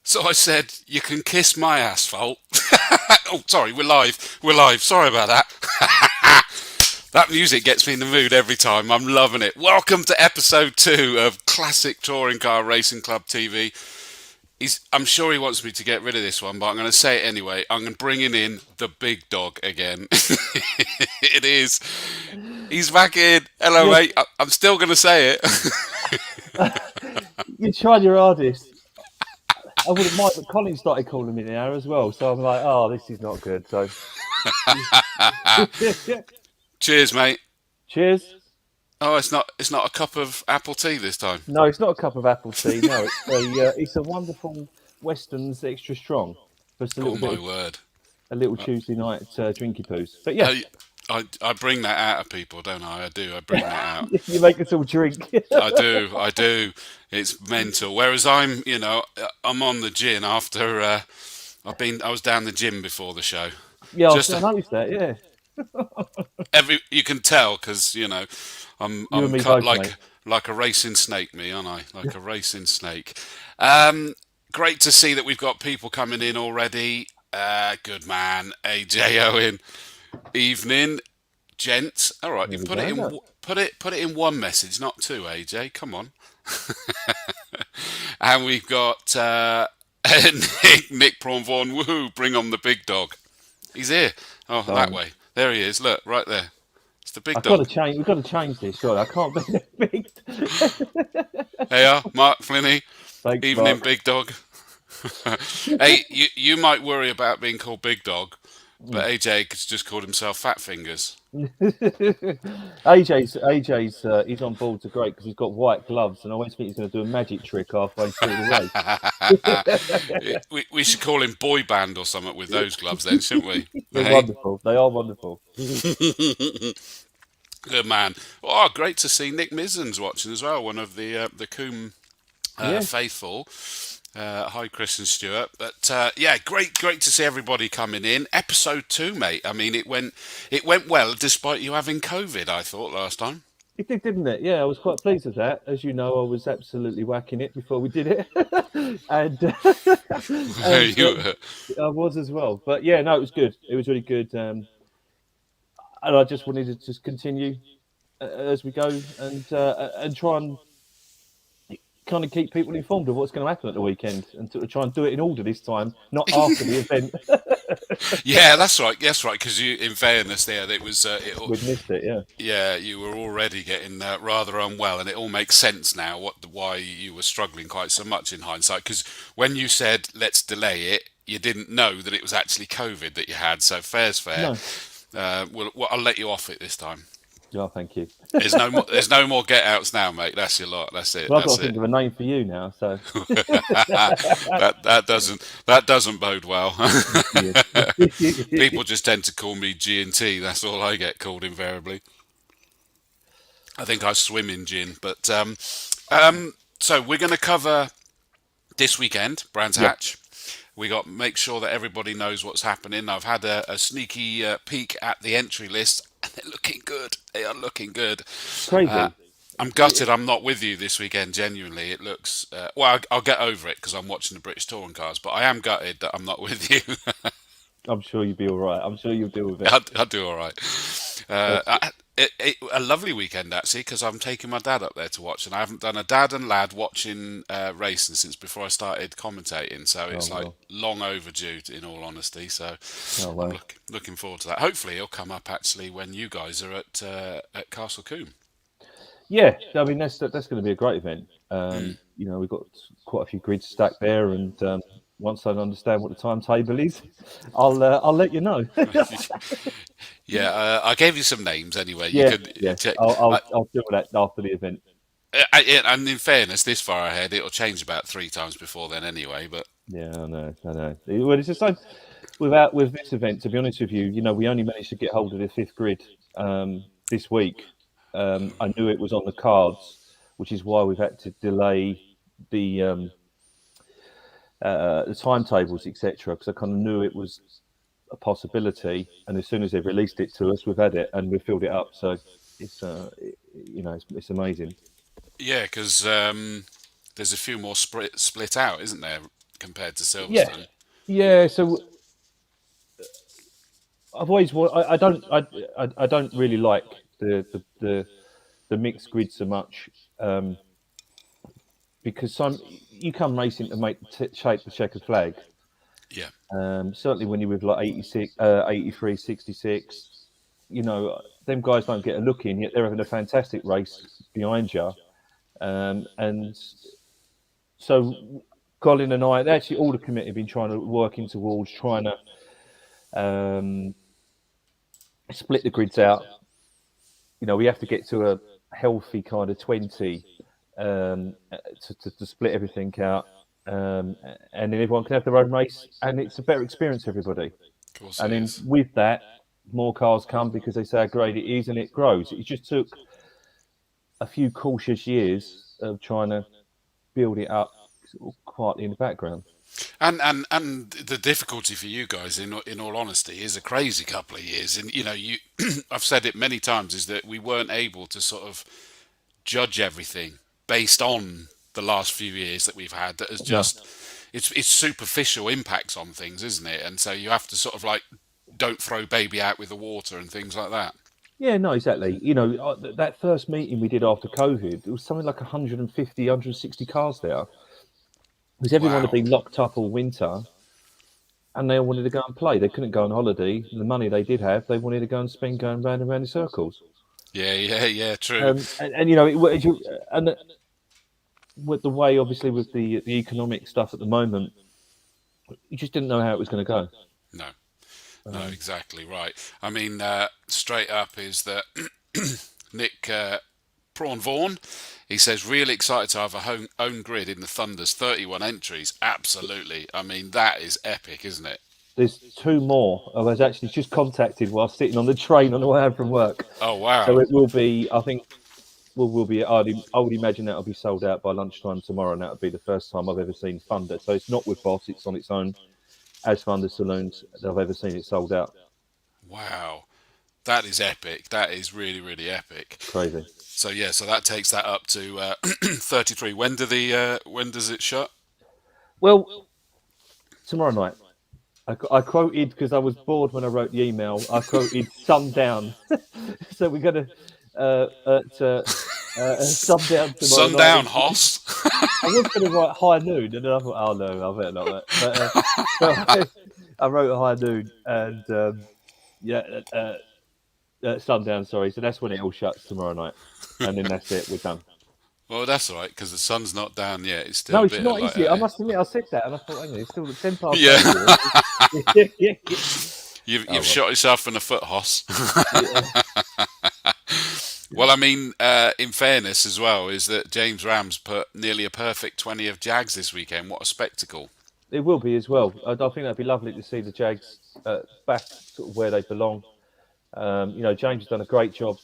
So I said, "You can kiss my asphalt." Oh, sorry, we're live. We're live. Sorry about that. That music gets me in the mood every time. I'm loving it. Welcome to episode 2 of Classic Touring Car Racing Club TV. I'm sure he wants me to get rid of this one, but I'm going to say it anyway. I'm going to bring in the big dog again. It is. He's back in. Hello, You're, mate. I'm still going to say it. you're trying your hardest. I wouldn't mind, but Colin started calling me now as well. So I'm like, oh, this is not good. So Cheers, mate. cheers. Oh, it's not a cup of apple tea this time. No, it's not a cup of apple tea. No, it's a wonderful Weston's extra strong. Just a Oh little bit my of word. a little Tuesday night drinky poos. But yeah, I bring that out of people, don't I? I do. I bring that out. you make us all drink. I do. I do. It's mental. Whereas I'm on the gin after I was down the gym before the show. Yeah, Just I noticed that. Yeah, you can tell because you I'm and me cut both, mate. like a racing snake, me, aren't I? Like a racing snake. Great to see that we've got people coming in already. Good man, AJ Owen. Evening, gents. All right, you There we put it go. in. Look. Put it in one message, not two. AJ, come on. And we've got Nick Prawnvaughan. Woohoo! Bring on the big dog. He's here. Oh, that way. There he is. Look, right there. It's the big I've got to dog. change. We've got to change this. Sorry, I can't be big. Hey, Mark Flinney. Thanks, Evening, Mark. big dog. Hey, you might worry about being called big dog, but AJ just called himself Fat Fingers. AJ's he's on board to great because he's got white gloves, and I always think he's going to do a magic trick halfway through the race. We should call him boy band or something with those gloves then, shouldn't we? They're Hey, wonderful. They are wonderful. good man. Oh, great to see Nick Mizzen's watching as well, one of the Coombe Yeah, faithful. Hi, Chris and Stuart. But yeah, great to see everybody coming in. Episode 2, mate. I mean, it went well despite you having COVID. I thought last time. it did, didn't it? Yeah, I was quite pleased with that. As you know, I was absolutely whacking it before we did it, and and You- I was as well. But yeah, no, it was good. It was really good, and I just wanted to just continue as we go and try and kind of keep people informed of what's going to happen at the weekend and to try and do it in order this time, not after the event. yeah, that's right. That's right. Because you, in fairness, there it was. We'd missed it, yeah. Yeah, you were already getting rather unwell, and it all makes sense now why you were struggling quite so much in hindsight. Because when you said let's delay it, you didn't know that it was actually COVID that you had. So fair's fair. No, I'll let you off it this time. yeah, thank you. There's no more. There's no more get outs now, mate. That's your lot. That's it. Well, I've got That's to think it. of a name for you now. So, That doesn't bode well. yeah. People just tend to call me G and T. That's all I get called invariably. I think I swim in gin, but so we're going to cover this weekend, Brands Yep. Hatch. We got make sure that everybody knows what's happening. I've had a sneaky peek at the entry list, and they're looking good. They are looking good. Crazy. I'm gutted I'm not with you this weekend. Genuinely, it looks well. I'll get over it because I'm watching the British touring cars, but I am gutted that I'm not with you. I'm sure you'll be all right. I'm sure you'll deal with it. I'll do all right. A lovely weekend actually because I'm taking my dad up there to watch, and I haven't done a dad and lad watching racing since before I started commentating. So Oh it's like well. long overdue, in all honesty. So Oh I'm well. looking forward to that. Hopefully, it'll come up actually when you guys are at Castle Coombe. Yeah, I mean that's going to be a great event. We've got quite a few grids stacked there, and once I understand what the timetable is, I'll let you know. Yeah, I gave you some names anyway. You Yeah, could yeah. check. I'll do that after the event. And in fairness, this far ahead, it'll change about 3 times before then anyway. But Yeah, I know. Well, it's the same with this event. To be honest with you, we only managed to get hold of the fifth grid this week. I knew it was on the cards, which is why we've had to delay the timetables, etc. Because I kind of knew it was a possibility, and as soon as they've released it to us, we've had it and we've filled it up. So it's amazing. yeah, because there's a few more split out, isn't there? compared to Yeah, Silverstone. yeah. So I've always I don't really like the mixed grid so much, because you come racing to shape the checkered flag. Yeah, Certainly when you're with like 86, 83, 66, them guys don't get a look in, yet they're having a fantastic race behind you. And so Colin and I, actually all the committee have been trying to working towards trying to split the grids out. We have to get to a healthy kind of 20, to split everything out. And then everyone can have their own race, and it's a better experience for everybody. of course And it then is. with that, more cars come because they say how great it is, and it grows. It just took a few cautious years of trying to build it up sort of quietly in the background. And the difficulty for you guys, in all honesty, is a crazy couple of years. And you, I've said it many times, is that we weren't able to sort of judge everything based on the last few years that we've had. That has No. just it's superficial impacts on things, isn't it? And so you have to sort of like don't throw baby out with the water and things like that. Yeah, no, exactly. That first meeting we did after COVID, it was something like 150, 160 cars there, because everyone had Wow. been locked up all winter, and they all wanted to go and play. They couldn't go on holiday. The money they did have, they wanted to go and spend going round and round in circles. Yeah, yeah, yeah. True. And you know, and with the way, obviously, with the economic stuff at the moment, you just didn't know how it was going to go. No, no, exactly right. I mean, straight up is that Nick Prawn Vaughan. He says, really excited to have a own grid in the Thunder's 31 entries. Absolutely. I mean, that is epic, isn't it? There's two more. I was actually just contacted while sitting on the train on the way home from work. Oh, wow. So it will be, I think, will be. I would imagine that'll be sold out by lunchtime tomorrow, and that'll be the first time I've ever seen Thunder. So it's not with Boss; it's on its own as Thunder Saloons that I've ever seen it sold out. Wow. That is epic. That is really, really epic. Crazy. So yeah, so that takes that up to 33. When does it shut? Well, tomorrow night. I quoted, because I was bored when I wrote the email. I quoted sundown. So we're going to at sundown tomorrow Sundown, night. Hoss. I was going to write high noon, and then I thought, oh no, I better not. But I wrote high noon, and sundown. Sorry, so that's when it all shuts tomorrow night, and then that's it. We're done. Well, that's all right because the sun's not down yet. It's still No, a it's bit not, of is light it? I out must admit, I said that, and I thought, hang on, it's still 10 past here. 8 Yeah, here. you've well. shot yourself in the foot, Hoss. Yeah. Well, I mean, in fairness as well, is that James Rams put nearly a perfect 20 of Jags this weekend. What a spectacle! It will be as well. I think that'd be lovely to see the Jags back sort of where they belong. James has done a great job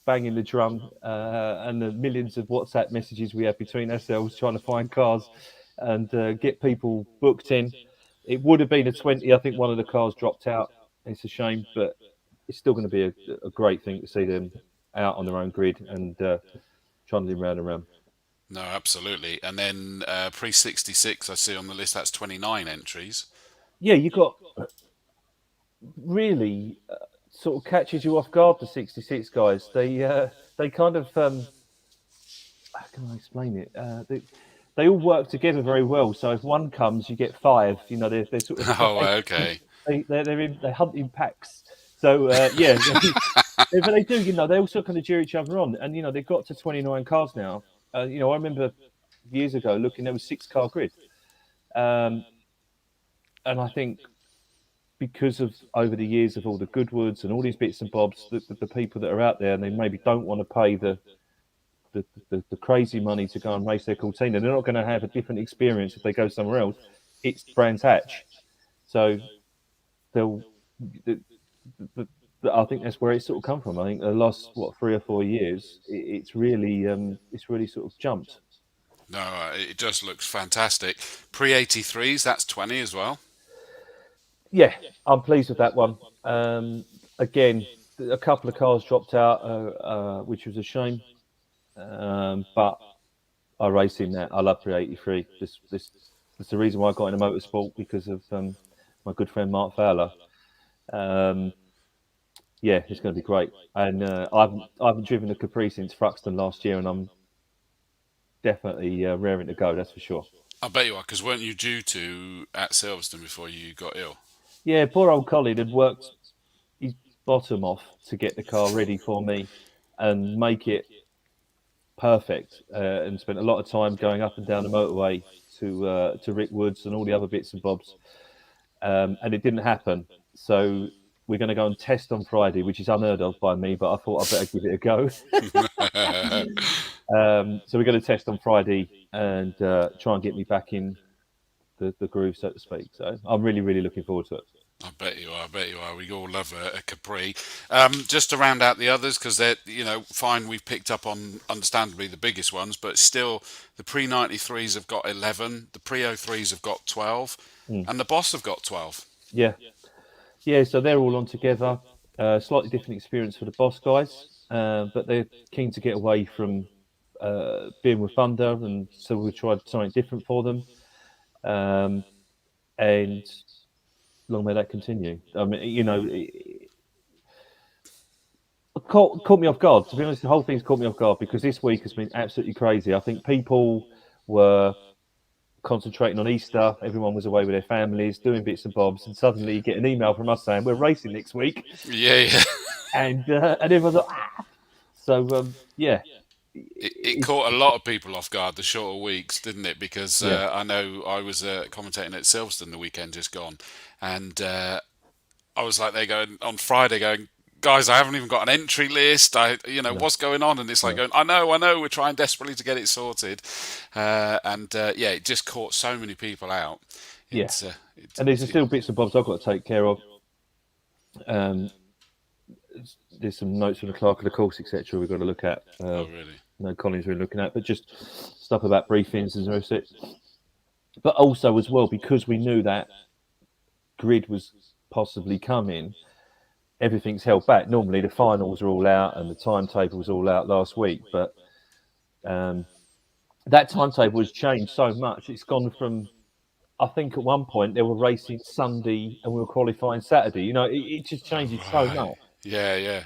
banging the drum, and the millions of WhatsApp messages we have between ourselves trying to find cars and get people booked in. It would have been a 20. I think one of the cars dropped out. It's a shame, but it's still going to be a great thing to see them out on their own grid and trundling round and round. No, absolutely. And then pre 66, I see on the list that's 29 entries. Yeah, you got really sort of catches you off guard. The 66 guys, they kind of how can I explain it? They all work together very well. So if one comes, you get five. They're sort of Oh, okay. they hunt in packs. So yeah, but they do. They also kind of cheer each other on, and they've got to 29 cars now. I remember years ago looking, there was 6-car grid, and I think because of over the years of all the Goodwoods and all these bits and bobs, the people that are out there and they maybe don't want to pay the crazy money to go and race their Cortina, they're not going to have a different experience if they go somewhere else. It's Brands Hatch, so they'll. I think that's where it's sort of come from. I think the last 3 or 4 years, it's really sort of jumped. No, it just looks fantastic. Pre 83s, that's 20 as well. Yeah, I'm pleased with that one. Again, a couple of cars dropped out, which was a shame. But I race in that. I love pre 83. This It's the reason why I got into motorsport, because of my good friend Mark Fowler. Yeah, it's going to be great. And I haven't driven a Capri since Thruxton last year, and I'm definitely raring to go. That's for sure. I bet you are, because weren't you due to at Silverstone before you got ill? Yeah, poor old Colin had worked his bottom off to get the car ready for me and make it perfect, and spent a lot of time going up and down the motorway to Rick Woods and all the other bits and bobs, and it didn't happen. So we're going to go and test on Friday, which is unheard of by me, but I thought I'd better give it a go. So we're going to test on Friday and try and get me back in the groove, so to speak. So I'm really, really looking forward to it. I bet you are. I bet you are. We all love a Capri. Just to round out the others, because they're, fine. We've picked up on, understandably, the biggest ones, but still, the pre 93s have got 11, the pre 03s have got 12, and the Boss have got 12. Yeah. So they're all on together. Slightly different experience for the Boss guys, but they're keen to get away from being with Thunder, and so we tried something different for them. And long may that continue. I mean, it caught me off guard. To be honest, the whole thing's caught me off guard because this week has been absolutely crazy. I think people were concentrating on Easter. Everyone was away with their families, doing bits and bobs, and suddenly you get an email from us saying we're racing next week. Yeah. And everyone's like, ah. So yeah. It caught a lot of people off guard, the shorter weeks, didn't it? Because I know I was commentating at Silverstone the weekend just gone, and I was like, they're going on Friday, going, guys, I haven't even got an entry list. What's going on? And it's like going, I know, we're trying desperately to get it sorted, it just caught so many people out. And there's still bits and bobs I've got to take care of. There's some notes from the clerk of the course, etc. We've got to look at. Oh, really? No, Colin's we're looking at, but just stuff about briefings and the rest of it. But also as well, because we knew that grid was possibly coming, everything's held back. Normally the finals are all out and the timetable was all out last week, but that timetable has changed so much. It's gone from, I think at one point they were racing Sunday and we were qualifying Saturday. It just changes so much. Yeah.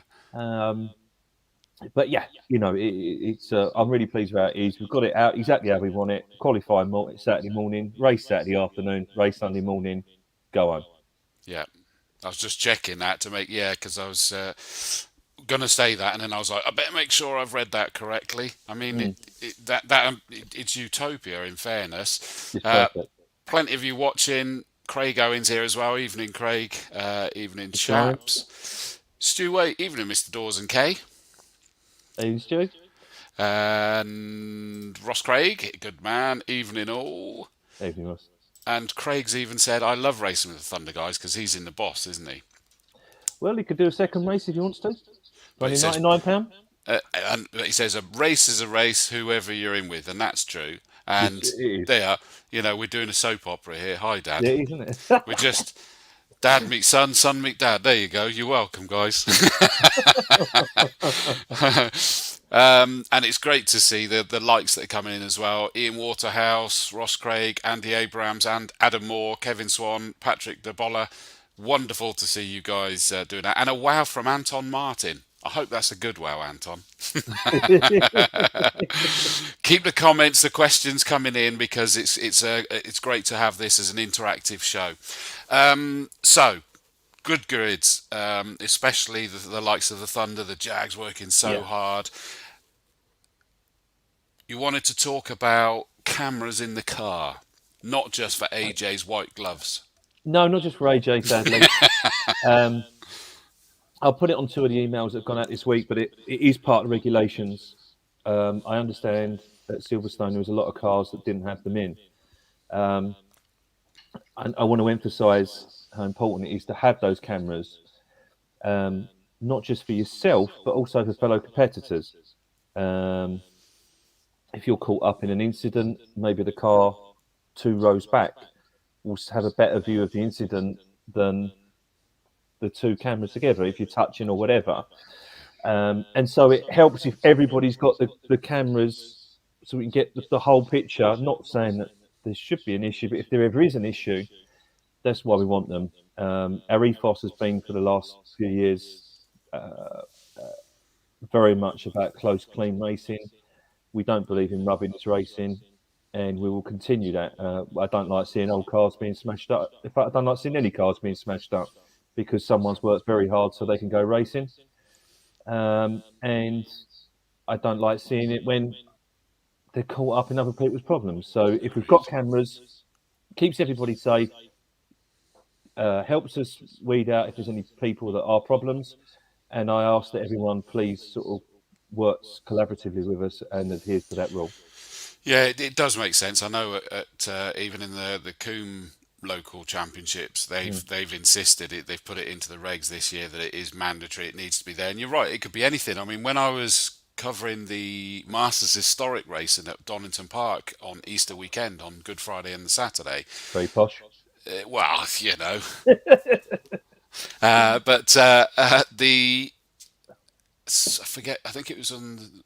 But yeah, it's. I'm really pleased with how it is. We've got it out exactly how we want it. Qualifying Saturday morning, race Saturday afternoon, race Sunday morning, go home. Yeah, I was just checking that to make because I was gonna say that, and then I was like, I better make sure I've read that correctly. I mean, it's utopia. In fairness, plenty of you watching. Craig Owens here as well. Evening, Craig. Evening, chaps. Stuart, evening, Mr. Dawes and Caie. Evening, Stu. And Ross Craig, good man. Evening, all. Evening, Ross. And Craig's even said, I love racing with the Thunder guys because he's in the Boss, isn't he? Well, he could do a second race if he wants to. Only £99. And he says, a race is a race, whoever you're in with, and that's true. And there, we're doing a soap opera here. Hi, Dad. Yeah, isn't it? We're just Dad meet son, son meet Dad. There you go. You're welcome, guys. And it's great to see the likes that are coming in as well. Ian Waterhouse, Ross Craig, Andy Abrams, and Adam Moore, Kevin Swan, Patrick DeBolla. Wonderful to see you guys doing that. And a wow from Anton Martin. I hope that's a good wow, Anton. Keep the comments, the questions coming in because it's great to have this as an interactive show. So, good grids, especially the likes of the Thunder, the Jags working so hard. You wanted to talk about cameras in the car, not just for AJ's white gloves. No, not just for AJ, sadly. I'll put it on two of the emails that have gone out this week, but it is part of the regulations. I understand at Silverstone there was a lot of cars that didn't have them in. And I want to emphasise how important it is to have those cameras, not just for yourself, but also for fellow competitors. If you're caught up in an incident, maybe the car 2 rows back will have a better view of the incident than the 2 cameras together if you're touching or whatever. And so it helps if everybody's got the cameras so we can get the whole picture. Not saying that there should be an issue, but if there ever is an issue, that's why we want them. Our ethos has been for the last few years very much about close, clean racing. We don't believe in rubbings racing, and we will continue that. I don't like seeing old cars being smashed up. In fact, I don't like seeing any cars being smashed up because someone's worked very hard so they can go racing. And I don't like seeing it when they're caught up in other people's problems. So if we've got cameras, keeps everybody safe, helps us weed out if there's any people that are problems. And I ask that everyone please sort of works collaboratively with us and adheres to that rule. Yeah, it does make sense. I know even in the Coombe local championships, they've insisted it. They've put it into the regs this year that it is mandatory. It needs to be there. And you're right. It could be anything. I mean, when I was covering the Masters Historic racing at Donington Park on Easter weekend on Good Friday and the Saturday, Very posh. well, you know, but the I forget. I think it was on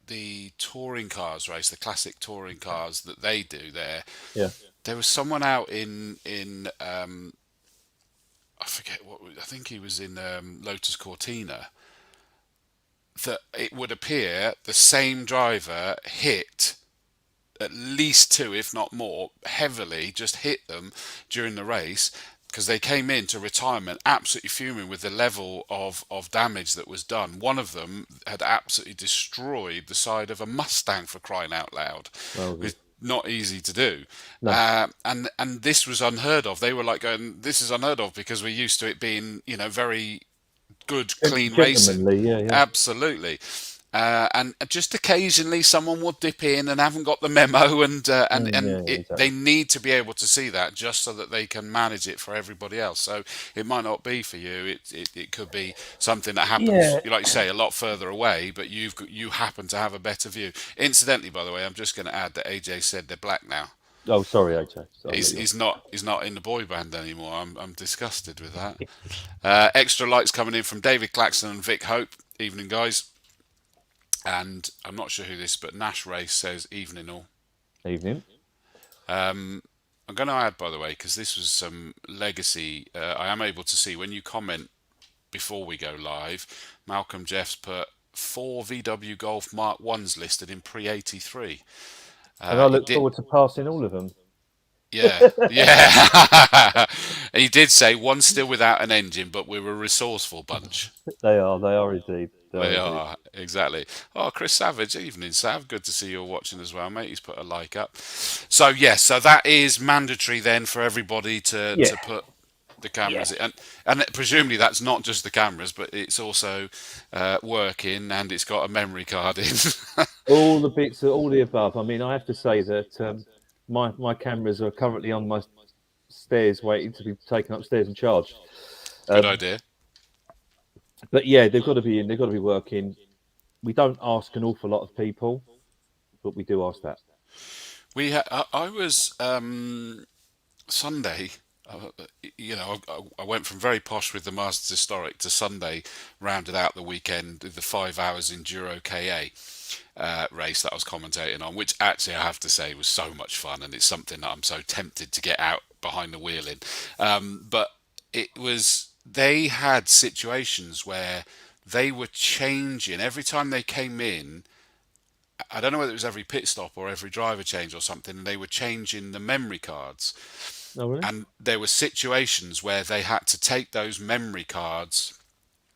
the touring cars race, the classic touring cars that they do there. Yeah. There was someone out in I forget what, I think he was in Lotus Cortina, that it would appear the same driver hit at least two, if not more, heavily, just hit them during the race, because they came into retirement absolutely fuming with the level of damage that was done. One of them had absolutely destroyed the side of a Mustang, for crying out loud. Well, It's not easy to do. no. And this was unheard of. They were like going, this is unheard of, because we're used to it being, very good, clean racing. Gentlemanly, yeah. Absolutely. And just occasionally someone will dip in and haven't got the memo, and Exactly. they need to be able to see that just so that they can manage it for everybody else. So it might not be for you. It could be something that happens, Yeah. like you say, a lot further away, but you happen to have a better view. Incidentally, by the way, I'm just going to add that AJ said they're black now. Oh, sorry, AJ. He's not in the boy band anymore. I'm disgusted with that. Extra lights coming in from David Claxton and Vic Hope. Evening, guys. And I'm not sure who this, but Nash Race says evening all. Evening. I'm going to add, by the way, because this was some legacy. I am able to see when you comment before we go live. Malcolm Jeffs put 4 VW Golf Mark 1s listed in pre-83. And I look forward to passing all of them. Yeah, yeah. He did say one's still without an engine, but we're a resourceful bunch. They are indeed. They are, exactly. Oh, Chris Savage, evening, Sav. Good to see you're watching as well, mate. He's put a like up. So, yes, so that is mandatory then for everybody to put the cameras in. And presumably that's not just the cameras, but it's also working, and it's got a memory card in. All the bits, all the above. I mean, I have to say that my cameras are currently on my stairs waiting to be taken upstairs and charged. Good idea. But yeah, they've got to be in. They've got to be working. We don't ask an awful lot of people, but we do ask that. I was Sunday. I went from very posh with the Masters Historic to Sunday, rounded out the weekend with the 5 hours Enduro KA race that I was commentating on, which actually I have to say was so much fun, and it's something that I'm so tempted to get out behind the wheel in. But it was. They had situations where they were changing every time they came in. I don't know whether it was every pit stop or every driver change or something, and they were changing the memory cards. Oh, really? And there were situations where they had to take those memory cards,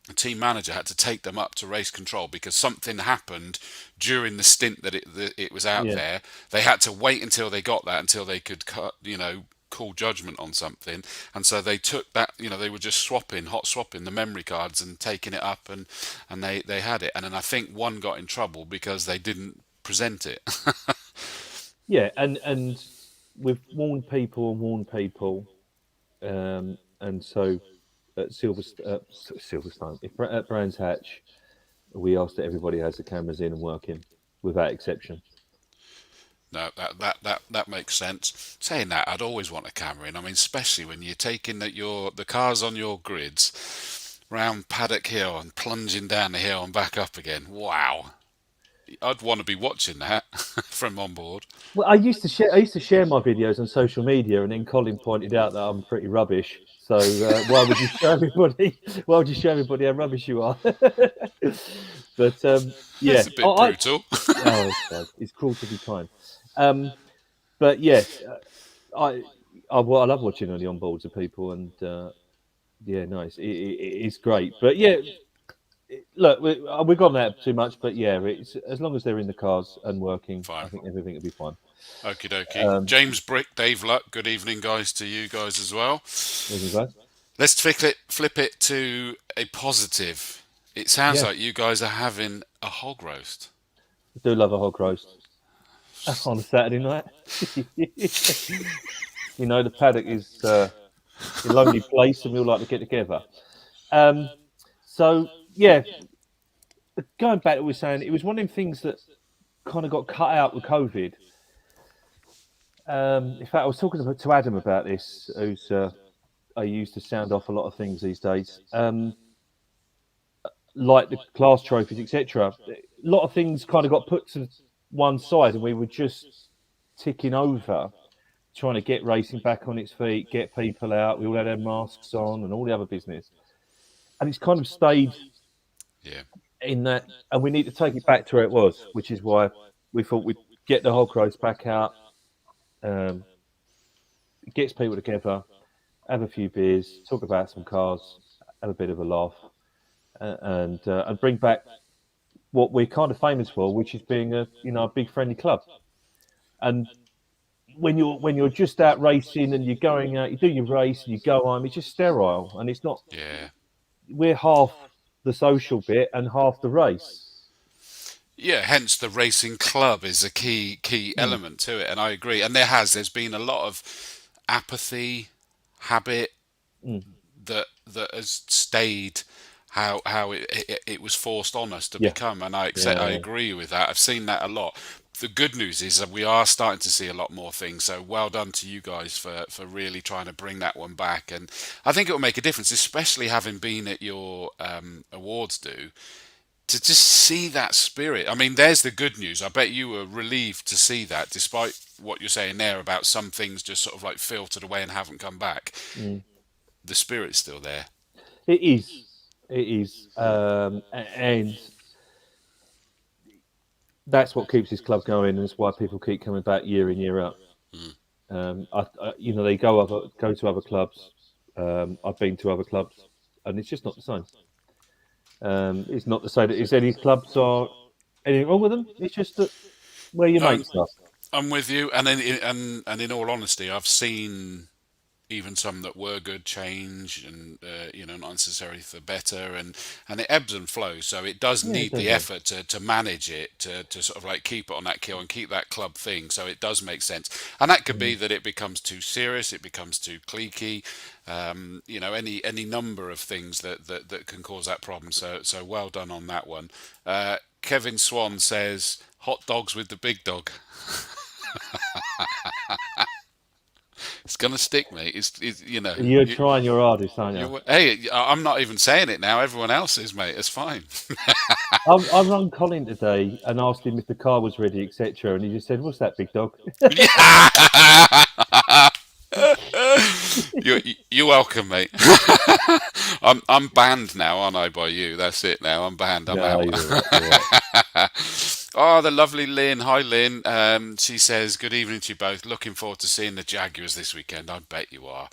the team manager had to take them up to race control because something happened during the stint that it was out there. They had to wait until they got that, until they could call judgment on something, and so they took that, they were just hot swapping the memory cards and taking it up, and they had it. And then I think one got in trouble because they didn't present it. Yeah, and we've warned people, and so at Silverstone, at Brands Hatch, we ask that everybody has the cameras in and working, without exception. No, that makes sense. Saying that, I'd always want a camera in. I mean, especially when you're taking the cars on your grids round Paddock Hill and plunging down the hill and back up again. Wow. I'd want to be watching that from on board. Well, I used to share my videos on social media, and then Colin pointed out that I'm pretty rubbish. So why would you show everybody? Why would you show everybody how rubbish you are? But yeah, It's a bit brutal. oh, it's fine. It's cruel to be kind. Um, but yeah, I, I love watching on the onboards of people, and yeah, nice. It's great. But yeah, look, we've gone there too much. But yeah, it's as long as they're in the cars and working, I Fine. think everything will be fine. Okie dokie. James Brick, Dave Luck, good evening, guys, to you guys as well. Wasn't glad. Let's flip it to a positive. It sounds Yeah, like you guys are having a hog roast. I do love a hog roast on a Saturday night. The paddock is a lonely place, and we all like to get together. So yeah, going back to what we were saying, it was one of them things that kind of got cut out with COVID. In fact, I was talking to Adam about this, who's I use to sound off a lot of things these days, like the class trophies, etc. A lot of things kind of got put to one side, and we were just ticking over, trying to get racing back on its feet, get people out. We all had our masks on, and all the other business, and it's kind of stayed Yeah. in that, and we need to take it back to where it was, which is why we thought we'd get the hog roast back out. It gets people together, have a few beers, talk about some cars, have a bit of a laugh, and bring back what we're kind of famous for, which is being a big friendly club. And when you're just out racing and you're going out, you do your race and you go home, it's just sterile, and it's not. Yeah. We're half the social bit and half the race. Yeah, hence the racing club is a key element to it, and I agree. And there's been a lot of apathy, habit that has stayed how it was forced on us to Yeah, become, and I yeah, agree with that. I've seen that a lot. The good news is that we are starting to see a lot more things. So well done to you guys for really trying to bring that one back, and I think it will make a difference, especially having been at your awards do. To just see that spirit. I mean, there's the good news. I bet you were relieved to see that, despite what you're saying there about some things just sort of like filtered away and haven't come back. The spirit's still there. it is. It is, and that's what keeps this club going, and it's why people keep coming back year in year out. They go to other clubs. I've been to other clubs, and it's just not the same. It's not to say that any clubs are anything wrong with them. It's just that where your No, mates are. I'm with you. And in all honesty, I've seen even some that were good change, and not necessarily for better, and it ebbs and flows. So it does Yeah, it need does, the yeah. effort to manage it, to sort of like keep it on that keel and keep that club thing. So it does make sense, and that could be that it becomes too serious, it becomes too cliquey, any number of things that can cause that problem. So well done on that one. Kevin Swan says hot dogs with the big dog. It's gonna stick, mate. You're trying your hardest, aren't you? Hey, I'm not even saying it now. Everyone else is, mate. It's fine. I rang Colin today and asked him if the car was ready, etc., and he just said, "What's that, big dog?" You're welcome, mate. I'm banned now, aren't I? By you. That's it. Now I'm banned. I'm No, out. you're right. Oh, the lovely Lynn. Hi, Lynn. She says, "Good evening to you both. Looking forward to seeing the Jaguars this weekend. I bet you are."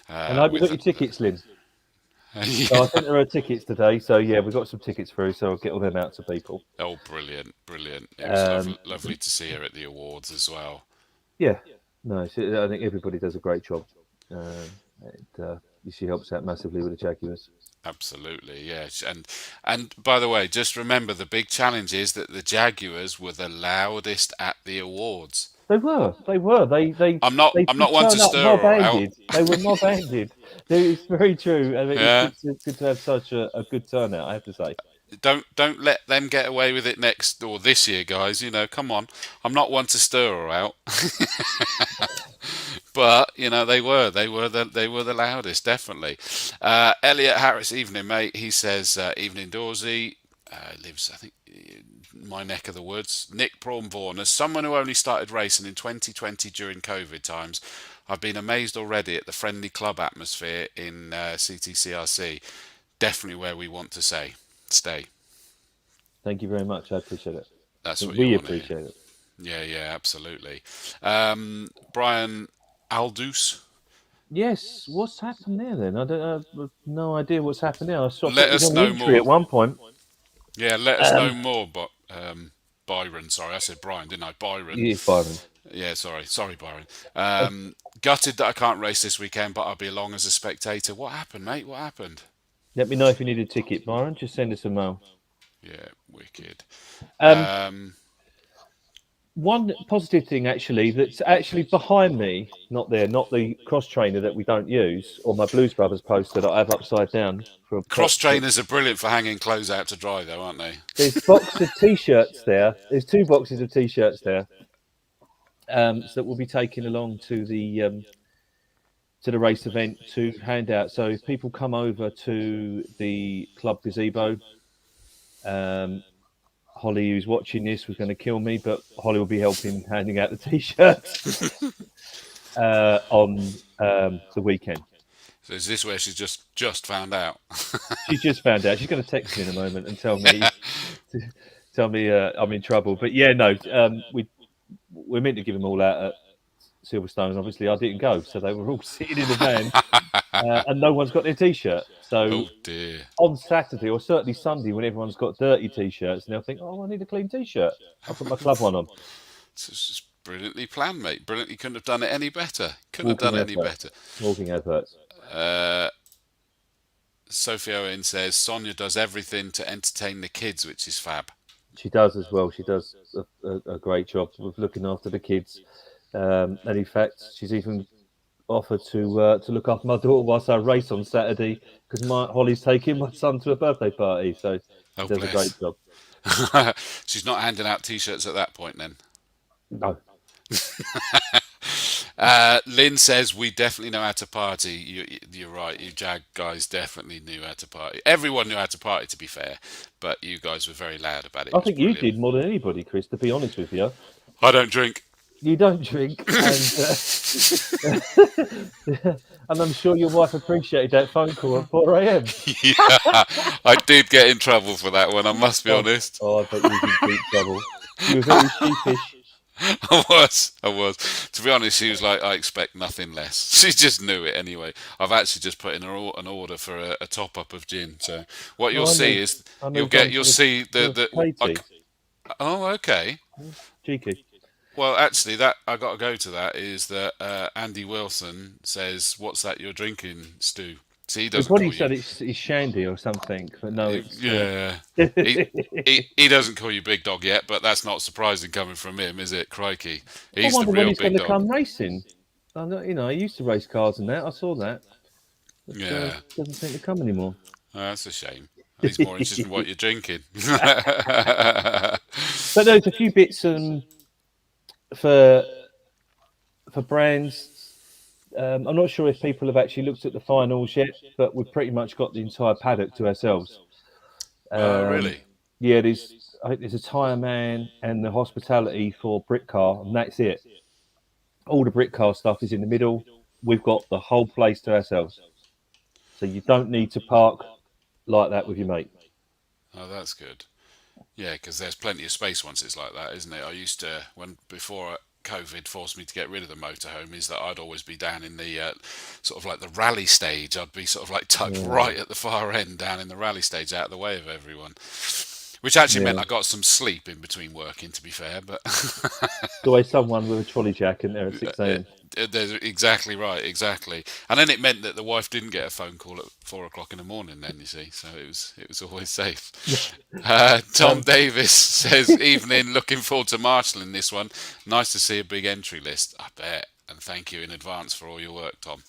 And I hope you got your tickets, Lynn. So I think there are tickets today. So yeah, we've got some tickets through. So I'll get all them out to people. Oh, brilliant, brilliant. It was lovely to see her at the awards as well. Yeah, no, I think everybody does a great job. She helps out massively with the Jaguars. Absolutely, yes. And by the way, just remember the big challenge is that the Jaguars were the loudest at the awards. They were. They I'm not did one to turn up stir her out. mob-handed. They were mob-handed. It's very true. I mean, Yeah. it's good to have such a good turnout, I have to say. Don't let them get away with it next or this year, guys. Come on. I'm not one to stir her out. But they were the loudest, definitely. Elliot Harris, evening, mate. He says, evening, Dawsy. lives, I think, in my neck of the woods. Nick Prawnvaughan, as someone who only started racing in 2020 during COVID times, I've been amazed already at the friendly club atmosphere in CTCRC. Definitely where we want to stay. Thank you very much. I appreciate it. That's what you We want to hear. appreciate it. Yeah, absolutely. Brian Aldous. Yes, what's happened there then? I don't have no idea what's happened there. I saw Let it was us on the know entry more. at one point. Yeah, let us know more. But Byron, sorry, I said Brian, didn't I? Byron. Yeah, Byron. Yeah, sorry, Byron. Gutted that I can't race this weekend, but I'll be along as a spectator. What happened, mate? What happened? Let me know if you need a ticket, Byron. Just send us a mail. Yeah, wicked. One positive thing, actually, that's actually behind me, not the cross trainer that we don't use, or my Blues Brothers poster that I have upside down. Cross trainers are brilliant for hanging clothes out to dry, though, aren't they? There's a box of T-shirts there. There's 2 boxes of T-shirts there, so that we'll be taking along to the race event to hand out. So if people come over to the club gazebo, Holly, who's watching this, was going to kill me, but Holly will be helping handing out the T-shirts on the weekend. So is this where she's just found out? She's just found out. She's going to text me in a moment and tell me I'm in trouble. But yeah, no, we're meant to give them all out at Silverstone. Obviously, I didn't go, so they were all sitting in the van, and no one's got their T-shirt. So Oh dear. on Saturday, or certainly Sunday, when everyone's got dirty T-shirts, and they'll think, "Oh, I need a clean T-shirt. I'll put my club one on." It's just brilliantly planned, mate. Brilliantly, couldn't have done it any better. Couldn't have done it any better. Walking adverts. Sophie Owen says Sonia does everything to entertain the kids, which is fab. She does as well. She does a great job with looking after the kids. And in fact, she's even offered to look after my daughter whilst I race on Saturday, because Holly's taking my son to a birthday party. So she does a great job. She's not handing out T-shirts at that point, then. No. Lynn says we definitely know how to party. You're right. You Jag guys definitely knew how to party. Everyone knew how to party, to be fair, but you guys were very loud about it. I think you did more than anybody, Chris. To be honest with you, I don't drink. You don't drink, and I'm sure your wife appreciated that phone call at 4 a.m. Yeah, I did get in trouble for that one. I must be honest. Oh, I bet you was in deep trouble. You were very sheepish. I was. To be honest, she was like, I expect nothing less. She just knew it anyway. I've actually just put in an order for a top up of gin. So what you'll see is you'll see the oh, okay. Cheeky. Well, actually, that I got to go to that is that Andy Wilson says, "What's that you're drinking, Stu?" See, he doesn't. He said it's shandy or something, but no, it's he doesn't call you big dog yet, but that's not surprising coming from him, is it? Crikey, he's I wonder the real when he's big going to dog. come racing. I know, he used to race cars and that. I saw that. But, doesn't seem to come anymore. Oh, that's a shame. He's more interested in what you're drinking. But there's a few bits for brands. I'm not sure if people have actually looked at the finals yet, but we've pretty much got the entire paddock to ourselves. Really? Yeah, I think there's a tyre man and the hospitality for Britcar, and that's it. All the Britcar stuff is in the middle. We've got the whole place to ourselves. So you don't need to park like that with your mate. Oh, that's good. Yeah, because there's plenty of space once it's like that, isn't it? I used to, before COVID forced me to get rid of the motorhome, is that I'd always be down in the sort of like the rally stage. I'd be sort of like tucked right at the far end, down in the rally stage, out of the way of everyone. Which actually meant I got some sleep in between working, to be fair. But there's always someone with a trolley jack in there at 6 a.m. Exactly right, exactly. And then it meant that the wife didn't get a phone call at 4 o'clock in the morning. Then you see, so it was always safe. Tom Davis says, "Evening, looking forward to marshalling this one. Nice to see a big entry list. I bet, and thank you in advance for all your work, Tom."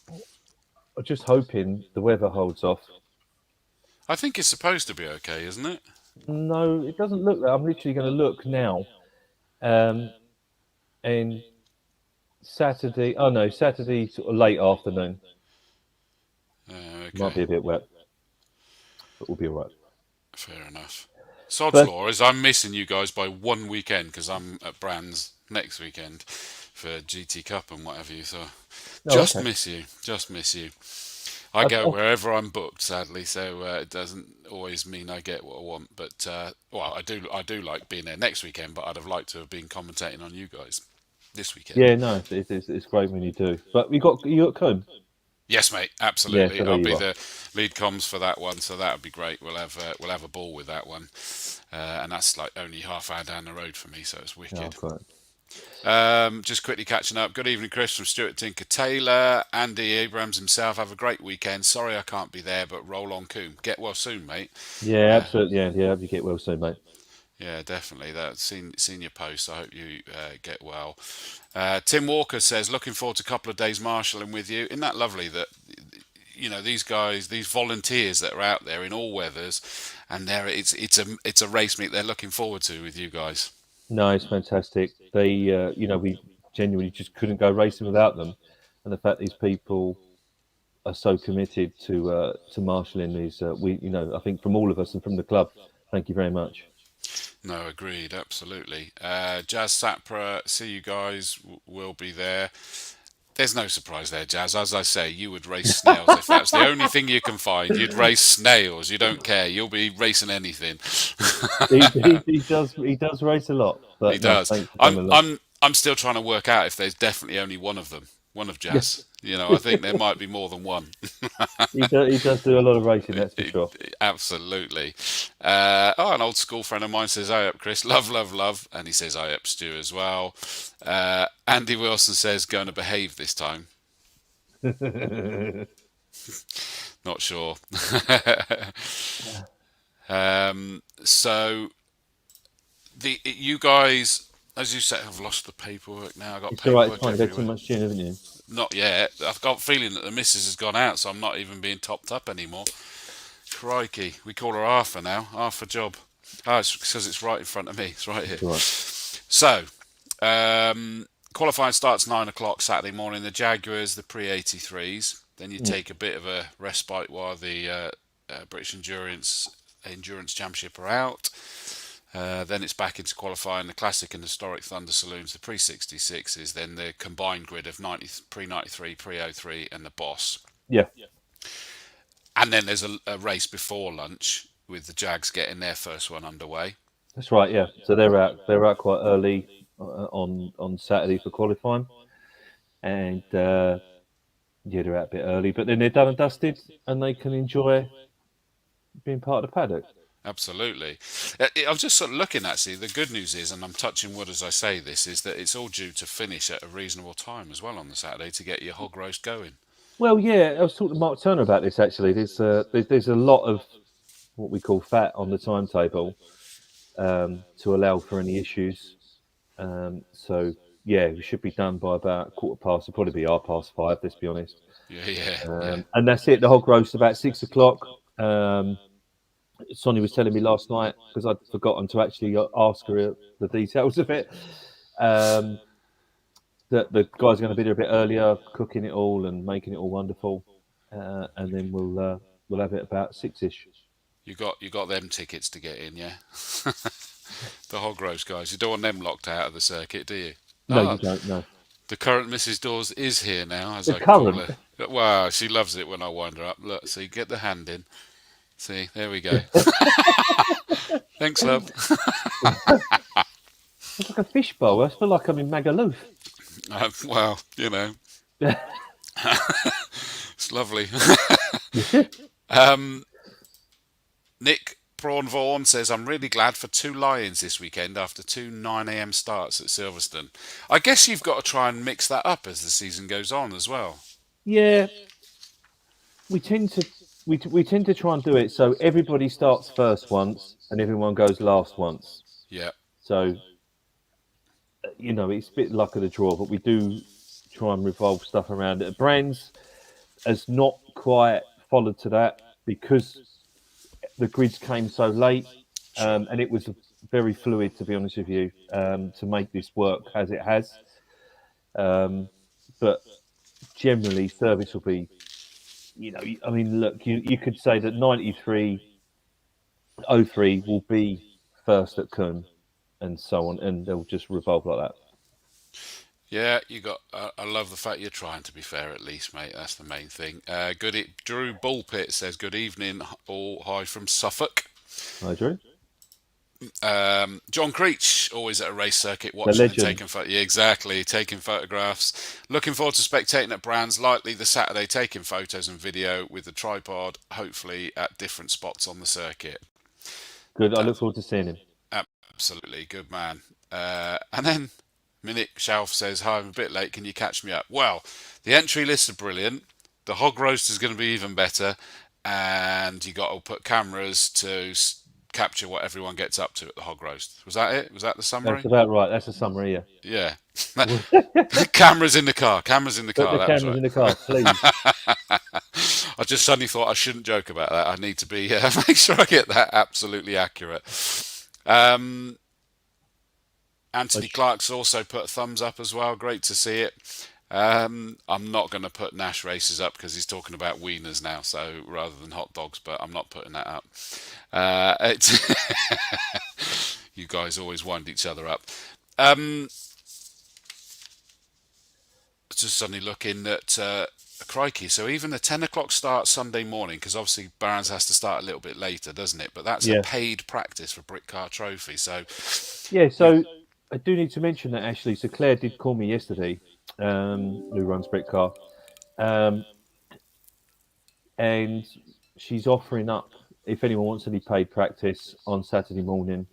I'm just hoping the weather holds off. I think it's supposed to be okay, isn't it? No, it doesn't look that. I'm literally going to look now. And Saturday sort of late afternoon. Okay. Might be a bit wet, but we'll be all right. Fair enough. Sod's But law is I'm missing you guys by one weekend because I'm at Brands next weekend for GT Cup and what have you. So no, just okay. miss you. Just miss you. I I, go I, wherever I'm booked, sadly, so it doesn't always mean I get what I want. But well, I do like being there next weekend, but I'd have liked to have been commentating on you guys this weekend. yeah, no, it's great when you do. But you got Combe. Yes, mate, Yeah, absolutely. so there I'll you be are. the lead comms for that one, so that would be great. We'll have a ball with that one, and that's like only half hour down the road for me, so it's Oh, wicked. great. Just quickly catching up. Good evening, Chris from Stuart Tinker Taylor. Andy Abrams himself. Have a great weekend. Sorry I can't be there, but roll on, Coombe. Get well soon, mate. Yeah, absolutely. Yeah. Hope you get well soon, mate. Yeah, definitely. Seen your post. I hope you get well. Tim Walker says, looking forward to a couple of days marshalling with you. Isn't that lovely that these guys, these volunteers that are out there in all weathers, and it's a race meet they're looking forward to with you guys. No, it's fantastic. We genuinely just couldn't go racing without them, and the fact these people are so committed to marshalling is I think from all of us and from the club, thank you very much. No, agreed, absolutely. Jazz Sapra, see you guys. Will be there. There's no surprise there, Jazz. As I say, you would race snails if that's the only thing you can find. You'd race snails. You don't care. You'll be racing anything. He does race a lot, He but no, does. thanks for I'm coming along. I'm I'm still trying to work out if there's definitely only one of them, one of Yeah, Jazz. I think there might be more than one. he does do a lot of racing, that's for sure. Absolutely. An old school friend of mine says, "Hi up, Chris. Love, love, love," and he says, "Hi up, Stu as well." Andy Wilson says, "Going to behave this time." Not sure. So you guys, as you said, I've lost the paperwork now. I've got It's all right. It's paperwork fine. You've had too everywhere. much gin, haven't you? Not yet. I've got a feeling that the missus has gone out, so I'm not even being topped up anymore. Crikey, we call her Arthur now. Arthur Job. Oh, it's because it's right in front of me. It's right here. It's all right. So, qualifying starts 9 o'clock Saturday morning. The Jaguars, the pre-83s. Then you take a bit of a respite while the British Endurance Championship are out. Then it's back into qualifying the Classic and Historic Thunder Saloons, the pre-66s, then the combined grid of pre-93, pre-03 and the Boss. Yeah, And then there's a race before lunch with the Jags getting their first one underway. that's right. Yeah, so they're out quite early on Saturday for qualifying, and they're out a bit early, but then they're done and dusted, and they can enjoy being part of the paddock. Absolutely. I'm just sort of looking at, see, the good news is, and I'm touching wood as I say this, is that it's all due to finish at a reasonable time as well on the Saturday to get your hog roast going. Well, yeah, I was talking to Mark Turner about this actually. There's a lot of what we call fat on the timetable to allow for any issues. So yeah, we should be done by about 5:15. It'll probably be 5:30. Let's be honest. Yeah. And that's it. The hog roast about 6 o'clock. Sonia was telling me last night because I'd forgotten to actually ask her the details of it. That the guys are going to be there a bit earlier, cooking it all and making it all wonderful, and then we'll have it about 6ish. You got them tickets to get in, yeah. The hog roast guys. You don't want them locked out of the circuit, do you? No, you don't. No, The current Mrs. Dawes is here now, as the I call current. her. Wow, she loves it when I wind her up. Look, see, get the hand in. See, there we go. Thanks, love. It's like a fish bowl. I feel like I'm in Magaluf. Well, it's lovely. Nick Prawn Vaughan says, I'm really glad for 2 lions this weekend after 2 9 a.m. starts at Silverstone. I guess you've got to try and mix that up as the season goes on as well. Yeah, we tend to try and do it so everybody starts first once and everyone goes last once. Yeah. So it's a bit luck of the draw, but we do try and revolve stuff around it. Brands has not quite followed to that because the grids came so late, and it was very fluid, to be honest with you, to make this work as it has. But generally, service will be, I mean, look, you could say that 93, 03 will be first at Kuhn, and so on, and they'll just revolve like that. Yeah, you got. I love the fact you're trying to be fair, at least, mate. That's the main thing. Drew Bullpit says, "Good evening, all. Hi from Suffolk." Hi, Drew. John Creech, always at a race circuit, The watching and legend. taking yeah, exactly, taking photographs. Looking forward to spectating at Brands, likely the Saturday, taking photos and video with the tripod, hopefully at different spots on the circuit. Good. I look forward to seeing him. Absolutely, good man. And then Minik Shelf says, "Hi, I'm a bit late. Can you catch me up?" Well, the entry lists are brilliant. The hog roast is going to be even better, and you got to put cameras to capture what everyone gets up to at the hog roast. Was that it? Was that the summary? That's about right. That's a summary, yeah. Yeah. Cameras in the car. Cameras in the Put car. the That was cameras right. in the car, please. I just suddenly thought I shouldn't joke about that. I need to be make sure I get that absolutely accurate. Anthony Clark's also put a thumbs up as well. Great to see it. I'm not going to put Nash races up because he's talking about wieners now, so rather than hot dogs, but I'm not putting that up. You guys always wind each other up. Just suddenly looking at crikey. So even the 10 o'clock start Sunday morning, because obviously Barons has to start a little bit later, doesn't it? But that's a paid practice for Brick Car Trophy. So yeah, so I do need to mention that actually. So Claire did call me yesterday, who runs Brick Car, and she's offering up if anyone wants any paid practice on Saturday morning.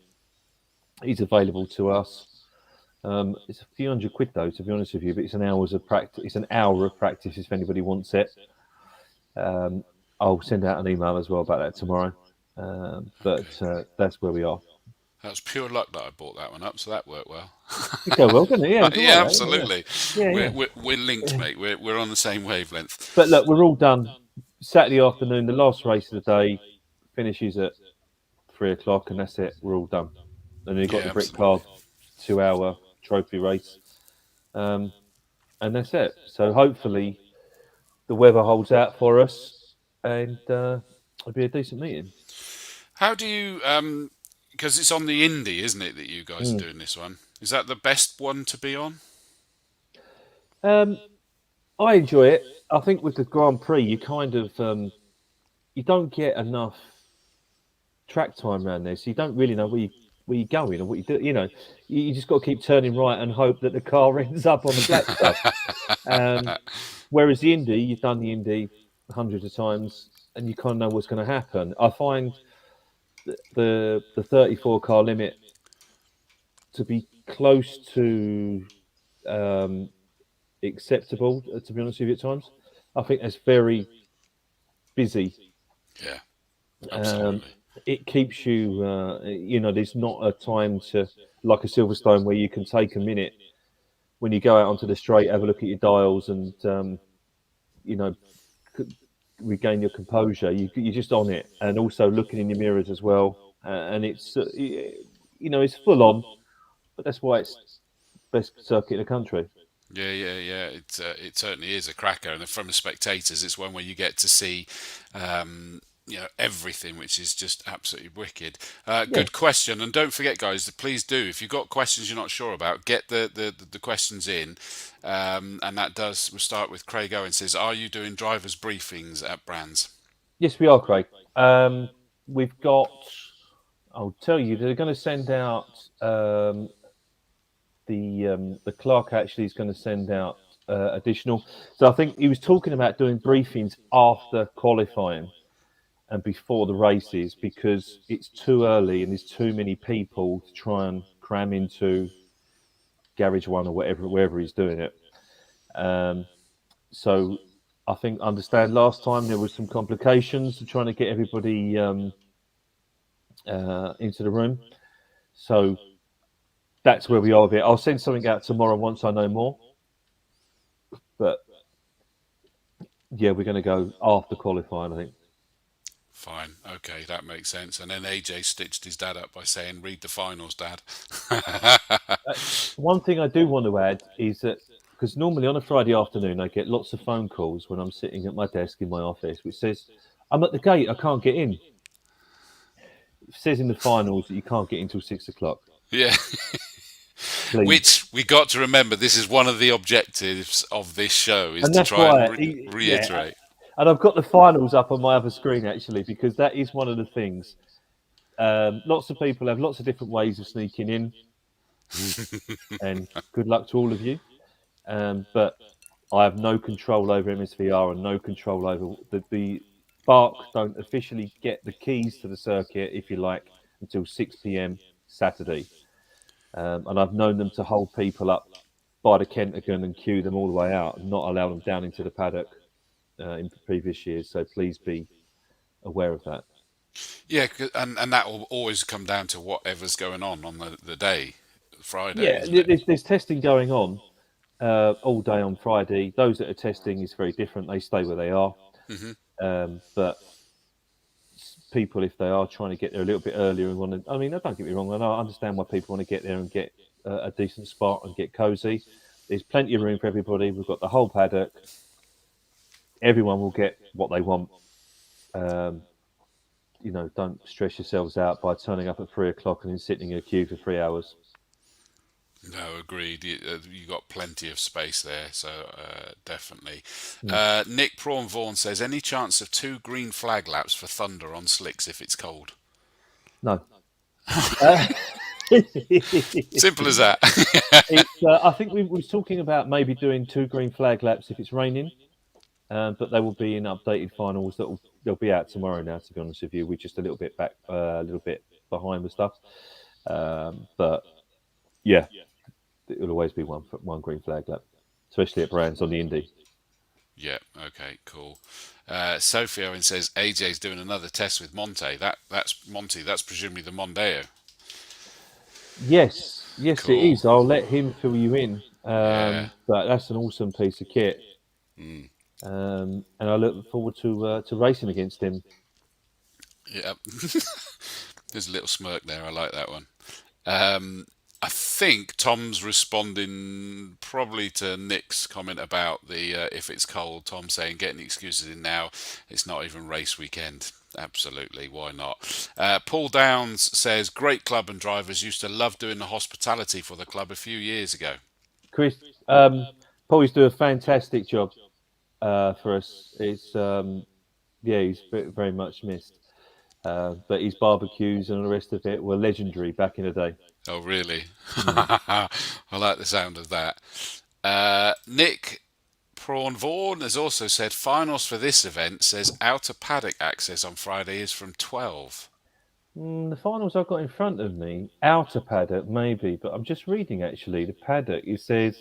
He's available to us. It's a few £100 though, to be honest with you, but it's an hour of practice. It's an hour of practice if anybody wants it. I'll send out an email as well about that tomorrow. But that's where we are. That was pure luck that I bought that one up, so that worked well. It go well, didn't it? Yeah, yeah, absolutely. Yeah. We're linked, mate. We're on the same wavelength. But look, we're all done. Saturday afternoon, the last race of the day finishes at 3 o'clock, and that's it. We're all done. And then you've got the Brick Car 2-hour trophy race, and that's it. So hopefully the weather holds out for us, and it'll be a decent meeting. How do you? Because it's on the Indy, isn't it, that you guys are doing this one? Is that the best one to be on? I enjoy it. I think with the Grand Prix, you kind of you don't get enough track time around there, so you don't really know where you're going or what you do. You know, you just got to keep turning right and hope that the car ends up on the black stuff. Whereas the Indy, you've done the Indy hundreds of times, and you kind of know what's going to happen. I find the 34 car limit to be close to acceptable, to be honest with you, at times. I think that's very busy. Yeah, absolutely. It keeps you, there's not a time to, like a Silverstone, where you can take a minute when you go out onto the straight, have a look at your dials and, regain your composure. You're just on it, and also looking in your mirrors as well. And it's, it's full on, but that's why it's best circuit in the country. Yeah. It certainly is a cracker, and from the spectators, it's one where you get to see, everything, which is just absolutely wicked. Good question, and don't forget, guys, please do. If you've got questions you're not sure about, get the questions in, and that does. We'll start with Craig Owen. Says, "Are you doing drivers' briefings at Brands?" Yes, we are, Craig. We've got. I'll tell you, they're going to send out. The clerk actually is going to send out additional. So I think he was talking about doing briefings after qualifying and before the races, because it's too early and there's too many people to try and cram into Garage 1 or wherever he's doing it. So I understand last time there was some complications to trying to get everybody into the room. So that's where we are with it. I'll send something out tomorrow once I know more. But yeah, we're going to go after qualifying, I think. Fine. Okay, that makes sense. And then AJ stitched his dad up by saying, "Read the finals, Dad." One thing I do want to add is that, because normally on a Friday afternoon, I get lots of phone calls when I'm sitting at my desk in my office, which says, "I'm at the gate, I can't get in." says in the finals that you can't get until 6 o'clock. Yeah. Please. Which we got to remember, this is one of the objectives of this show, is And to that's try why and reiterate. And I've got the finals up on my other screen actually, because that is one of the things. Lots of people have lots of different ways of sneaking in, and good luck to all of you. But I have no control over MSVR and no control over the Bark don't officially get the keys to the circuit, if you like, until 6 p.m. Saturday. And I've known them to hold people up by the Kentagon and queue them all the way out and not allow them down into the paddock in previous years. So please be aware of that. Yeah, and that will always come down to whatever's going on the day, Friday. Yeah, isn't it? there's testing going on all day on Friday. Those that are testing is very different. They stay where they are. Mm-hmm. But people, if they are trying to get there a little bit earlier and want to, I mean, don't get me wrong, I understand why people want to get there and get a decent spot and get cosy. There's plenty of room for everybody. We've got the whole paddock. Everyone will get what they want. Don't stress yourselves out by turning up at 3 o'clock and then sitting in a queue for 3 hours. No, agreed. You got plenty of space there, so definitely. Nick Prawn Vaughan says, any chance of 2 green flag laps for Thunder on slicks if it's cold? No. Simple as that. I think we was talking about maybe doing 2 green flag laps if it's raining, but they will be in updated finals they'll be out tomorrow now, to be honest with you. We're just a little bit back, a little bit behind with stuff. But yeah, it'll always be one green flag lap, especially at brands on the Indy. Yeah, okay, cool. Sophie Owen says AJ's doing another test with Monte. That's Monty, that's presumably the Mondeo. Yes, Cool. It is. I'll let him fill you in. Yeah. But that's an awesome piece of kit. And I look forward to racing against him. Yeah. There's a little smirk there. I like that one. I think Tom's responding probably to Nick's comment about the if it's cold. Tom saying getting excuses in now. It's not even race weekend. Absolutely, why not? Paul Downs says great club and drivers used to love doing the hospitality for the club a few years ago. Chris, Paul's do a fantastic job for us. It's he's very much missed. But his barbecues and the rest of it were legendary back in the day. Oh, really? I like the sound of that. Nick Prawn Vaughan has also said finals for this event says outer paddock access on Friday is from 12. The finals I've got in front of me, outer paddock maybe, but I'm just reading actually the paddock. It says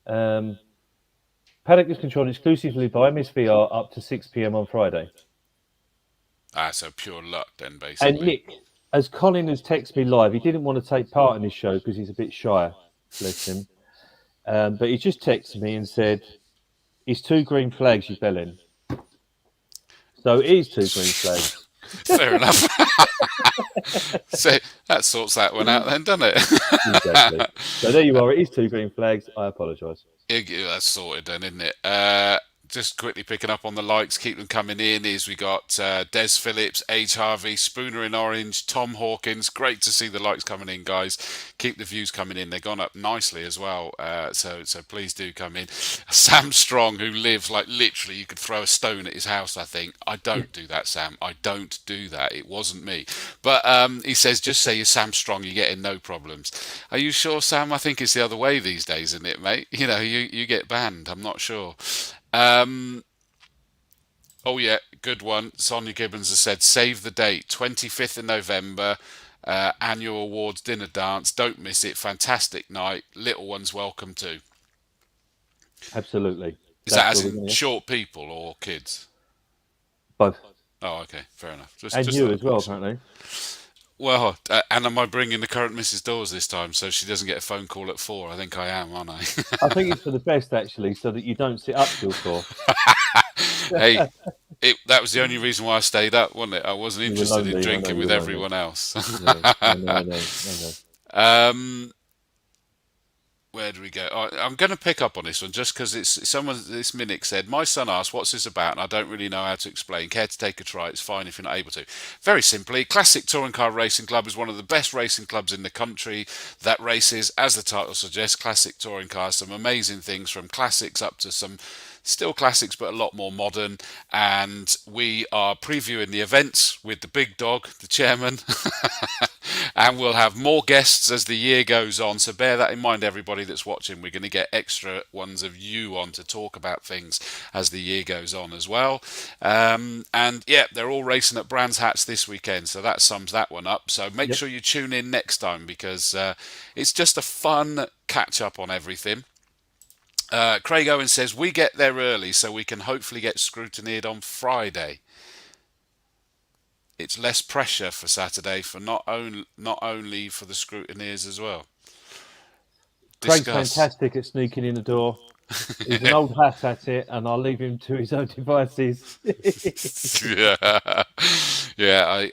paddock is controlled exclusively by MSVR up to 6 p.m. on Friday. So pure luck then, basically. And Nick, as Colin has texted me live, he didn't want to take part in this show because he's a bit shy, bless him. But he just texted me and said, it's 2 green flags, you bellend. So it is 2 green flags. Fair enough. So that sorts that one out then, doesn't it? Exactly. So there you are. It is 2 green flags. I apologise. That's sorted then, isn't it? Just quickly picking up on the likes, keep them coming in. We got Des Phillips, H. Harvey, Spooner in Orange, Tom Hawkins. Great to see the likes coming in, guys. Keep the views coming in. They've gone up nicely as well. So please do come in. Sam Strong, who lives like literally, you could throw a stone at his house, I think. I don't do that, Sam. I don't do that. It wasn't me. But he says, just say you're Sam Strong, you're getting no problems. Are you sure, Sam? I think it's the other way these days, isn't it, mate? You know, you get banned. I'm not sure. Oh yeah, good one. Sonia Gibbons has said, save the date, 25th of November, annual awards dinner dance. Don't miss it. Fantastic night. Little ones welcome too. Absolutely. Is that as in short people or kids? Both. Oh, okay, fair enough. And just you as well, apparently. Well, and am I bringing the current Mrs. Dawes this time so she doesn't get a phone call at 4? I think I am, aren't I? I think it's for the best, actually, so that you don't sit up till 4. Hey, that was the only reason why I stayed up, wasn't it? I wasn't interested in drinking with everyone else. I know. Where do we go? I'm going to pick up on this one just because it's someone. This Minnick said, "My son asked, what's this about? And I don't really know how to explain. Care to take a try? It's fine if you're not able to." Very simply, Classic Touring Car Racing Club is one of the best racing clubs in the country that races, as the title suggests, classic touring cars. Some amazing things from classics up to some still classics but a lot more modern, and we are previewing the events with the big dog, the chairman, and we'll have more guests as the year goes on, so bear that in mind, everybody that's watching. We're going to get extra ones of you on to talk about things as the year goes on as well. And yeah, they're all racing at Brands Hatch this weekend, so that sums that one up. So make sure you tune in next time, because it's just a fun catch up on everything. Craig Owen says, we get there early so we can hopefully get scrutineered on Friday. It's less pressure for Saturday for not only for the scrutineers as well. Craig's fantastic at sneaking in the door. He's an old hat at it, and I'll leave him to his own devices. yeah.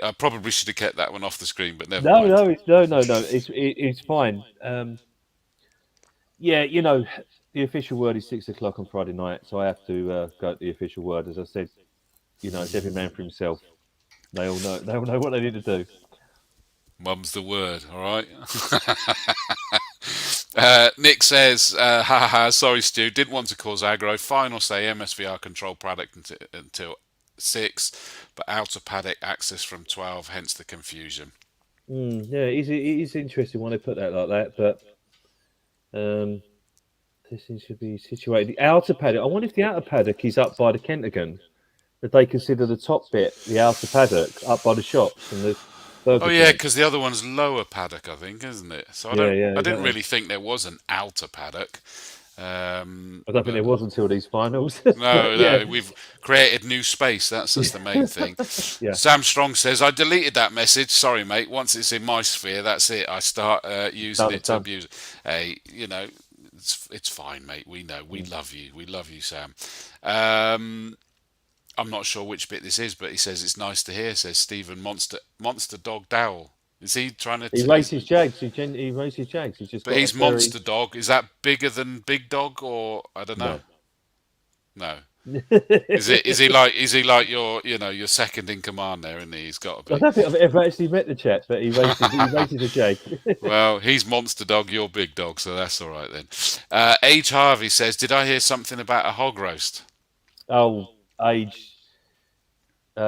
I probably should have kept that one off the screen, but never mind. No. It's fine. Yeah, you know, the official word is 6 o'clock on Friday night, so I have to go at the official word. As I said, you know, it's every man for himself. They all know what they need to do. Mum's the word, all right. Nick says, sorry Stu, didn't want to cause aggro. Final say MSVR control product until 6, but outer paddock access from 12, hence the confusion. Yeah, it is interesting when they put that like that, but this thing should be situated. The outer paddock, I wonder if the outer paddock is up by the Kentagon, that they consider the top bit, the outer paddock, up by the shops and the... Oh yeah, because the other one's lower paddock, I think, isn't it? So I didn't really think there was an outer paddock. I don't think there was until these finals. No, we've created new space. That's just the main thing. Sam Strong says, I deleted that message. Sorry, mate. Once it's in my sphere, that's it. I start using it to abuse it. Hey, you know, it's fine, mate. We know. We love you. We love you, Sam. I'm not sure which bit this is, but he says it's nice to hear. Says Stephen Monster Dog Dowell. Is he trying to? He races Jags. He races Jags. He's just. But he's Monster Dog. Is that bigger than Big Dog, or I don't know? No. Is he like your second in command there? Isn't he? He's got to be. I don't think I've ever actually met the chap, but he races a Jag. Well, he's Monster Dog. You're Big Dog, so that's all right then. Age Harvey says, did I hear something about a hog roast? Oh. Age. It's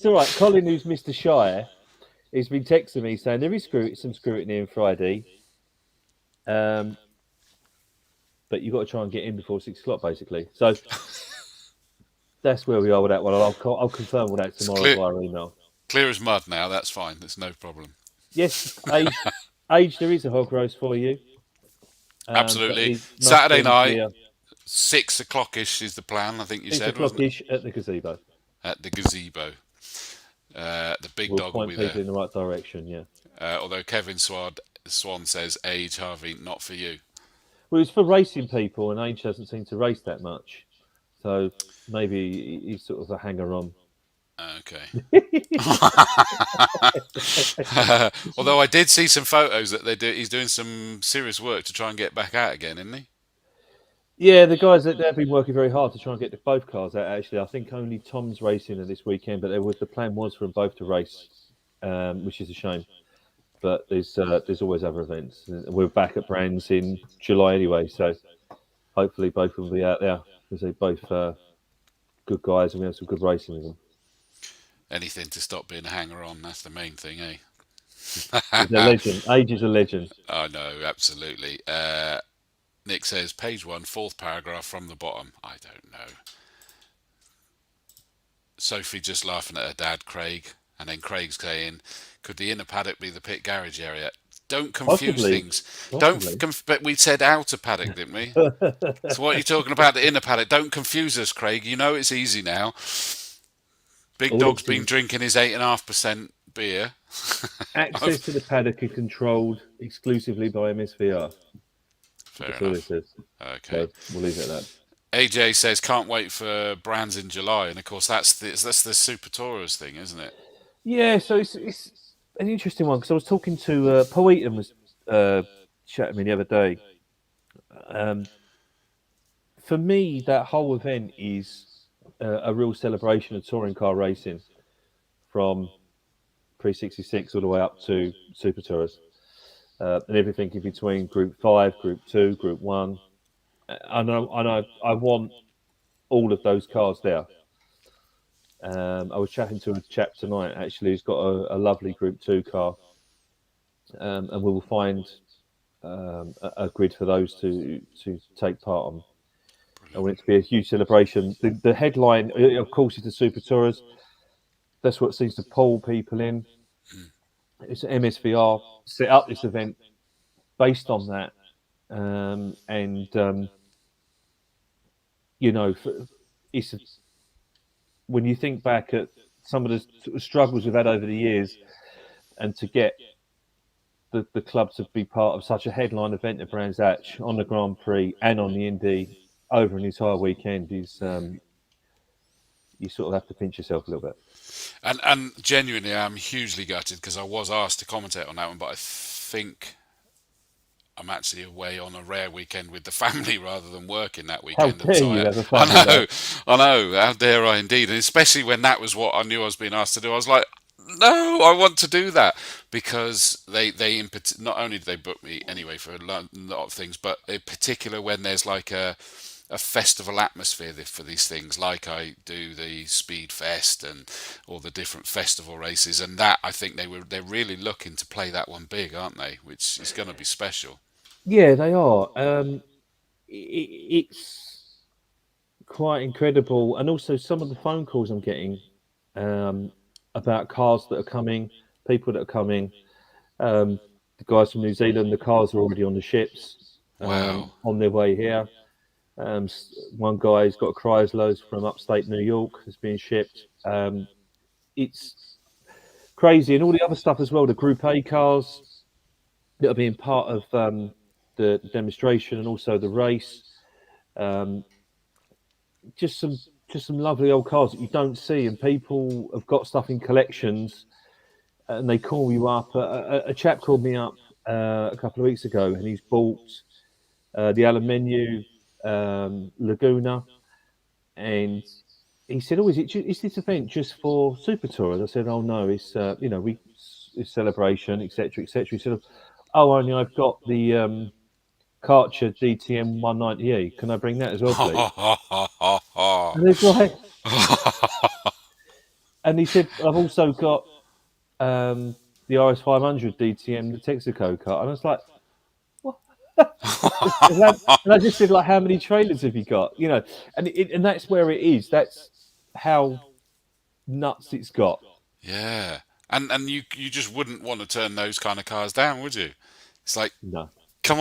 all right. Colin, who's Mr. Shire, he's been texting me saying there is some scrutiny on Friday, but you've got to try and get in before 6 o'clock, basically. So that's where we are with that one. I'll confirm all that tomorrow via email. Clear as mud now. That's fine. There's no problem. Yes, Age, there is a hog roast for you. Absolutely. Saturday night, 6 o'clock-ish is the plan, I think you said. 6 o'clock-ish at the gazebo. At the gazebo. The big dog will be there. Point people in the right direction, yeah. Although Kevin Swan says, Age, Harvey, not for you. Well, it's for racing people, and Age doesn't seem to race that much. So maybe he's sort of a hanger-on. Okay. Although I did see some photos that he's doing some serious work to try and get back out again, isn't he? Yeah, the guys that they've been working very hard to try and get both cars out. Actually, I think only Tom's racing this weekend, but the plan was for them both to race, which is a shame. But there's always other events. We're back at Brands in July anyway, so hopefully both will be out there because they're both good guys and we have some good racing with them. Anything to stop being a hanger-on, that's the main thing, eh? He's a legend. Age is a legend. Oh, no, absolutely. Nick says, page 1, 4th paragraph from the bottom. I don't know. Sophie just laughing at her dad, Craig. And then Craig's saying, could the inner paddock be the pit garage area? Don't confuse things. But we said outer paddock, didn't we? So what are you talking about, the inner paddock? Don't confuse us, Craig. You know it's easy now. Big Dog's been drinking his 8.5% beer. Access to the paddock is controlled exclusively by MSVR. Fair enough. Okay. So we'll leave it at that. AJ says, can't wait for Brands in July. And, of course, that's the Super Tourers thing, isn't it? Yeah, so it's an interesting one because I was talking to Paul Eaton was chatting to me the other day. Um, for me, that whole event is a real celebration of touring car racing from pre-66 all the way up to Super Tours and everything in between Group 5, Group 2, Group 1. I want all of those cars there. I was chatting to a chap tonight actually who's got a lovely Group 2 car, and we will find a grid for those to take part on. I Brilliant. want it to be a huge celebration. The headline, of course, is the Super Tours. That's what seems to pull people in. It's MSVR set up this event based on that, and you know, it's when you think back at some of the sort of struggles we've had over the years, and to get the club to be part of such a headline event at Brands Hatch on the Grand Prix and on the Indy over an entire weekend is you sort of have to pinch yourself a little bit. And genuinely, I'm hugely gutted because I was asked to commentate on that one, but I think I'm actually away on a rare weekend with the family rather than working that How weekend, and dare so you I, have a I family day? know, I know, how dare I indeed, and especially when that was what I knew I was being asked to do, I was like, no, I want to do that because not only do they book me anyway for a lot of things, but in particular when there's like a festival atmosphere for these things, like I do the Speed Fest and all the different festival races, and that I think they're really looking to play that one big, aren't they? Which is going to be special. Yeah, they are. It's quite incredible, and also some of the phone calls I'm getting um, about cars that are coming, people that are coming. The guys from New Zealand, the cars are already on the ships Wow. on their way here. One guy's got a Chrysler's from upstate New York that's being shipped. It's crazy, and all the other stuff as well. The Group A cars that are being part of the demonstration and also the race. Um, just some just some lovely old cars that you don't see, and people have got stuff in collections, and they call you up. A chap called me up a couple of weeks ago, and he's bought the Aluminium Laguna, and he said, "Oh, is this event just for Super Tours?" I said, "Oh no, it's it's celebration, etc., etc." He said, "Oh, only I've got the Karcher DTM 190E. Can I bring that as well, please?" And it's like, and he said, "I've also got the RS 500 DTM, the Texaco car." And I was like, "What?" And I just said, "Like, how many trailers have you got?" You know, and that's where it is. That's how nuts it's got. Yeah. And you just wouldn't want to turn those kind of cars down, would you? It's like, No, come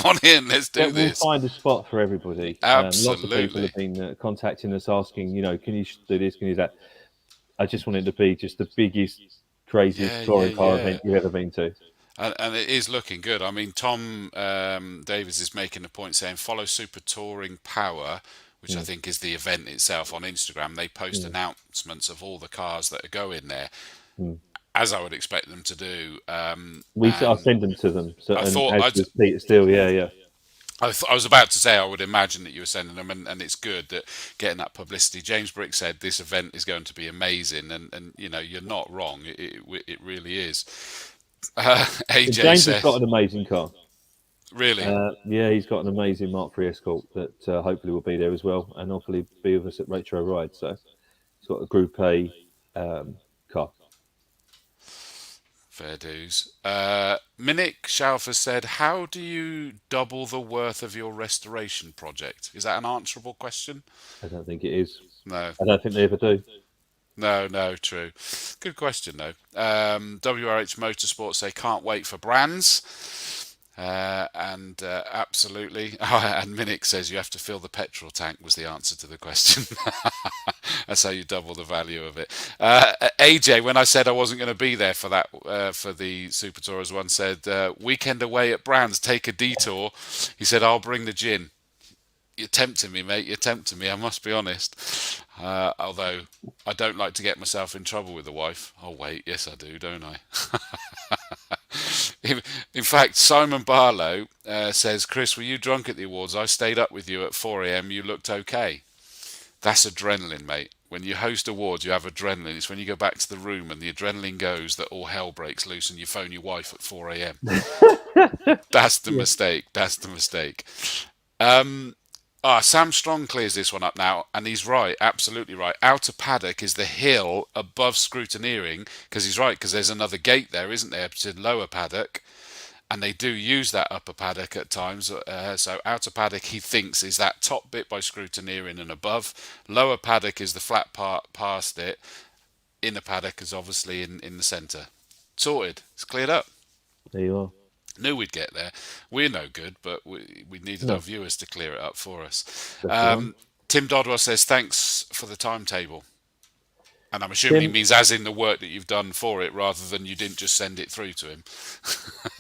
on in, let's do that we'll this. find a spot for everybody. Lots of people Absolutely. have been contacting us asking, you know, can you do this? Can you do that? I just want it to be just the biggest, craziest Yeah, yeah, touring car yeah. event you've ever been to. And it is looking good. I mean, Tom Davies is making a point saying follow Super Touring Power, which I Mm, think is the event itself on Instagram. They post mm, announcements of all the cars that are going there, mm. as I would expect them to do. I'll And send them to them. So, I and thought as does Peter Steele, yeah, yeah. I was about to say I would imagine that you were sending them, and it's good that getting that publicity. James Brick said this event is going to be amazing, and you know you're not wrong. It really is. And AJ James has got says, an amazing car. really? Yeah, he's got an amazing Mark III Escort that hopefully will be there as well, and hopefully be with us at Retro Ride. So he's got a Group A car. Fair dues. Minik Schauffer said, "How do you double the worth of your restoration project?" Is that an answerable question? I don't think it is. No, I don't think they ever do. no, no. True. Good question though. WRH Motorsport say can't wait for brands. And absolutely, and Minik says you have to fill the petrol tank was the answer to the question. That's how you double the value of it. AJ, when I said I wasn't going to be there for that for the Super Tours one, said weekend away at Brands, take a detour. He said I'll bring the gin. You're tempting me, mate. You're tempting me. I must be honest. Although I don't like to get myself in trouble with the wife. Oh wait, yes I do, don't I? In fact, Simon Barlow says, "Chris, were you drunk at the awards? I stayed up with you at 4 a.m. You looked okay." That's adrenaline, mate. When you host awards, you have adrenaline. It's when you go back to the room and the adrenaline goes that all hell breaks loose and you phone your wife at 4 a.m. That's the Yeah. mistake. That's the mistake. Sam Strong clears this one up now, and he's right, absolutely right. Outer Paddock is the hill above Scrutineering, because he's right, because there's another gate there, isn't there, to Lower Paddock, and they do use that Upper Paddock at times. So Outer Paddock, he thinks, is that top bit by Scrutineering and above. Lower Paddock is the flat part past it. Inner Paddock is obviously in the centre. Sorted. It's cleared up. There you are. Knew we'd get there. We're no good, but we needed our No, viewers to clear it up for us. that's the one. Tim Dodwell says, thanks for the timetable. And I'm assuming he Tim, means as in the work that you've done for it, rather than you didn't just send it through to him.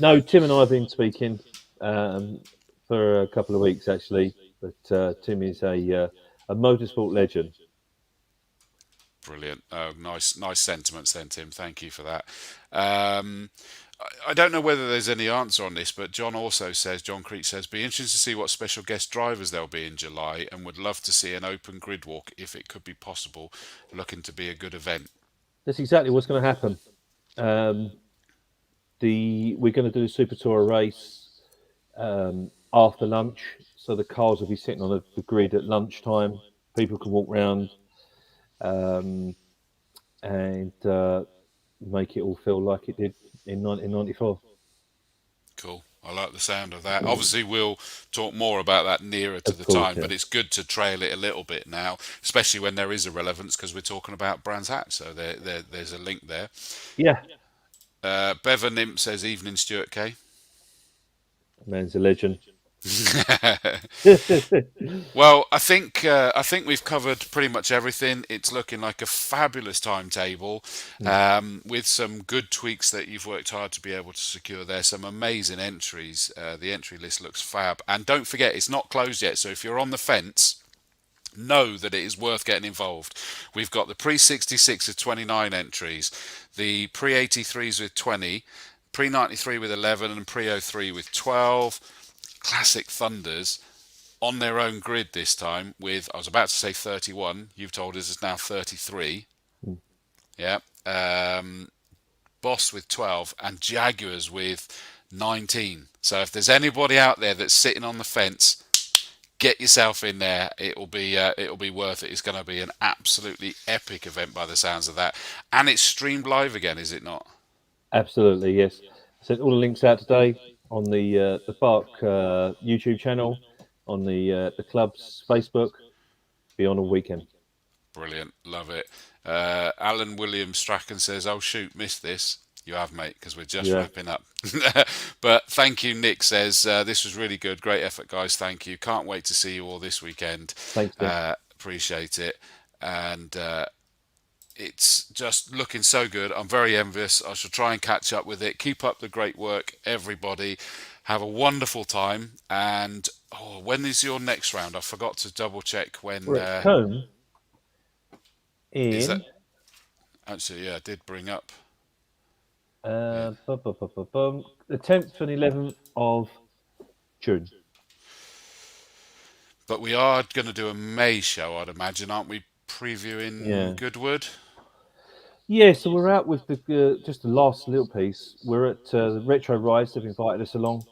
no, Tim and I have been speaking for a couple of weeks actually. But Tim is a motorsport legend. Brilliant. Oh, nice sentiments then, Tim. Thank you for that. Um, I don't know whether there's any answer on this, but John Creech says, be interested to see what special guest drivers there'll be in July and would love to see an open grid walk if it could be possible, looking to be a good event. That's exactly what's going to happen. Um, we're going to do the Super Tour race after lunch, so the cars will be sitting on the grid at lunchtime. People can walk round um, and make it all feel like it did in 1994. Cool. I like the sound of that. Obviously, we'll talk more about that nearer to Of the course, time, yeah. but it's good to trail it a little bit now, especially when there is a relevance because we're talking about Brands Hatch, so there's a link there. Yeah, Bevan Imp says, evening, Stuart Caie. man's a legend. Well, I think we've covered pretty much everything. It's looking like a fabulous timetable, with some good tweaks that you've worked hard to be able to secure there. Some amazing entries. The entry list looks fab, and don't forget it's not closed yet. So if you're on the fence, know that it is worth getting involved. We've got the pre-66 with 29 entries, the pre-83s with 20, pre-93 with 11, and pre-03 with 12. Classic Thunders on their own grid this time with, I was about to say 31, you've told us it's now 33. Yeah. Boss with 12 and Jaguars with 19. So if there's anybody out there that's sitting on the fence, get yourself in there. It'll be worth it. It's going to be an absolutely epic event by the sounds of that. And it's streamed live again, is it not? Absolutely, yes. I sent all the links out today on the Bark YouTube channel, on the club's Facebook. Be on all weekend. Brilliant. Love it. Alan William Strachan says, oh shoot, missed this. You have, mate, because we're just Yeah. wrapping up. But thank you, Nick says, this was really good. Great effort, guys. Thank you. Can't wait to see you all this weekend. Thanks, Tim. Appreciate it. And it's just looking so good. I'm very envious. I shall try and catch up with it. Keep up the great work, everybody. Have a wonderful time. And when is your next round? I forgot to double check when. We're at home Is that in actually? Yeah, I did bring up. the 10th and 11th of June. But we are going to do a May show, I'd imagine, aren't we? Previewing Yeah. Goodwood. Yeah, so we're out with just the last little piece. We're at the Retro Rise. They've invited us along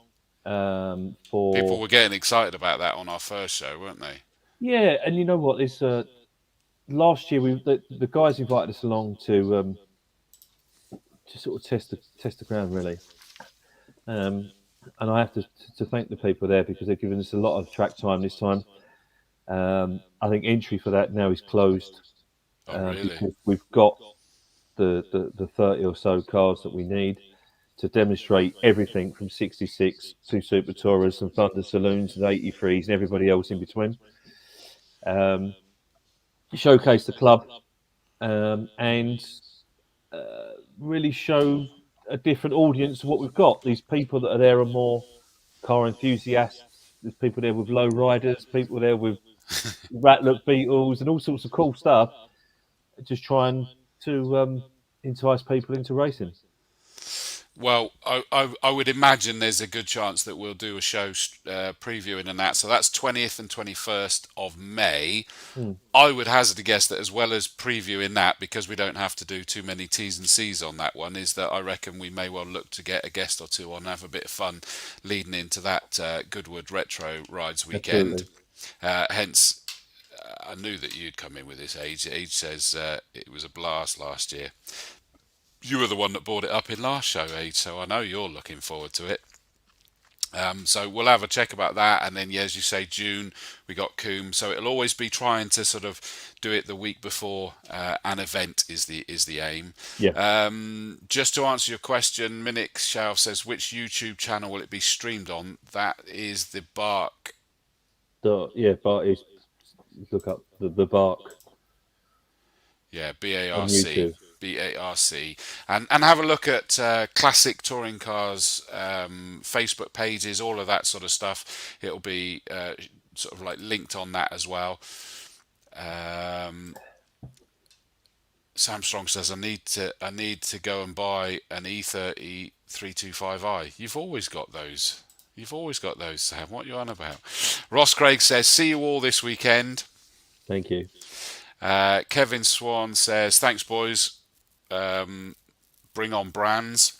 for. People were getting excited about that on our first show, weren't they? Yeah, and you know what? It's last year the guys invited us along to sort of test the ground really, and I have to thank the people there because they've given us a lot of track time this time. I think entry for that now is closed Really? because we've got the 30 or so cars that we need to demonstrate everything from 66 to Super Tourers and Thunder Saloons and 83s and everybody else in between. Showcase the club and really show a different audience of what we've got. These people that are there are more car enthusiasts there's people there with low riders, people there with Ratlook Beetles, and all sorts of cool stuff. Just trying to entice people into racing. Well, I would imagine there's a good chance that we'll do a show previewing and that. So that's 20th and 21st of May. I would hazard a guess that as well as previewing that, because we don't have to do too many T's and C's on that one, is that I reckon we may well look to get a guest or two on and have a bit of fun leading into that Goodwood Retro Rides weekend. Hence, I knew that you'd come in with this. Age says it was a blast last year. You were the one that brought it up in last show, Age, so I know you're looking forward to it. So we'll have a check about that, and then, yeah, as you say, June we got Coombe, so it'll always be trying to sort of do it the week before an event is the aim. Yeah. Just to answer your question, Minik Shelf says, which YouTube channel will it be streamed on? That is the Bark. Bark is, look up the Bark. Yeah, BARC. BARC, and have a look at Classic Touring Cars Facebook pages, all of that sort of stuff. It'll be sort of like linked on that as well. Sam Strong says, I need to go and buy an E30 325i. You've always got those, Sam. What are you on about? Ross Craig says, see you all this weekend. Thank you. Kevin Swan says, thanks, boys. Bring on brands.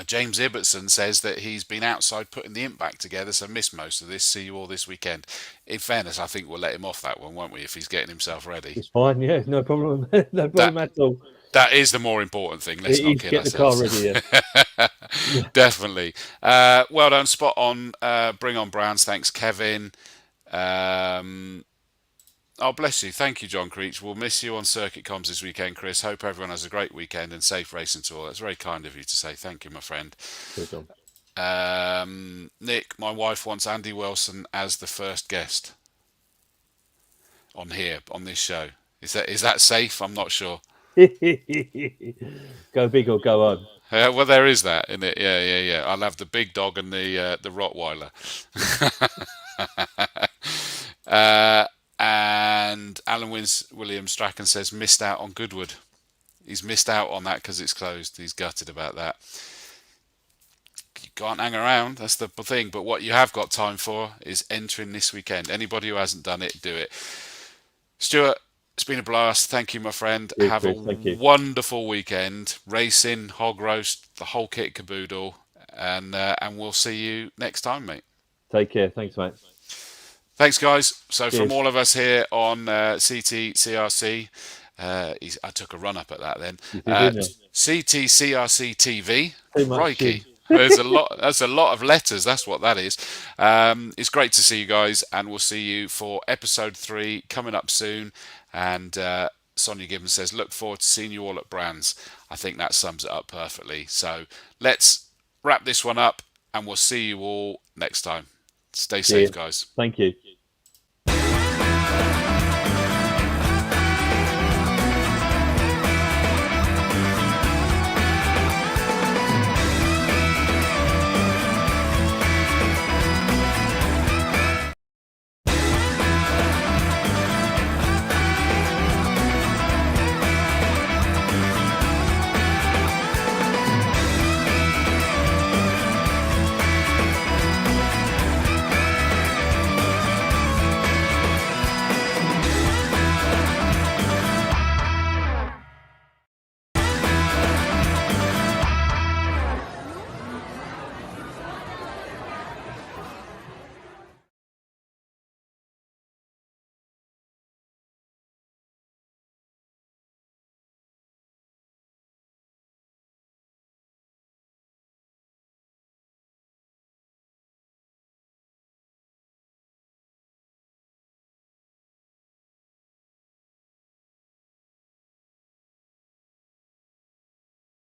James Ibbotson says that he's been outside putting the imp back together, so missed most of this. See you all this weekend. In fairness, I think we'll let him off that one, won't we, if he's getting himself ready? It's fine, yeah, no problem. No problem at all. That is the more important thing. Let's not kid ourselves. The car ready, yeah. Definitely. Well done, spot on. Bring on brands. Thanks, Kevin. Oh, bless you. Thank you, John Creech. We'll miss you on Circuit Comms this weekend, Chris. Hope everyone has a great weekend and safe racing to all. That's very kind of you to say. Thank you, my friend. Good job. Nick, my wife wants Andy Wilson as the first guest on this show. Is that safe? I'm not sure. Go big or go home. Well, there is that in it. Yeah. I'll have the big dog and the Rottweiler. And Alan Williams Strachan says, missed out on Goodwood. He's missed out on that because it's closed. He's gutted about that. You can't hang around, that's the thing. But what you have got time for is entering this weekend. Anybody who hasn't done it, do it. Stuart, it's been a blast. Thank you, my friend. Have a wonderful weekend. Racing, hog roast, the whole kit caboodle. And we'll see you next time, mate. Take care. Thanks, mate. Thanks, guys. So from all of us here on CTCRC, I took a run up at that then. CTCRC TV. Crikey. There's a lot. That's a lot of letters. That's what that is. It's great to see you guys, and we'll see you for episode 3 coming up soon. And Sonia Gibbons says, look forward to seeing you all at Brands. I think that sums it up perfectly. So let's wrap this one up, and we'll see you all next time. Stay safe, guys. Thank you.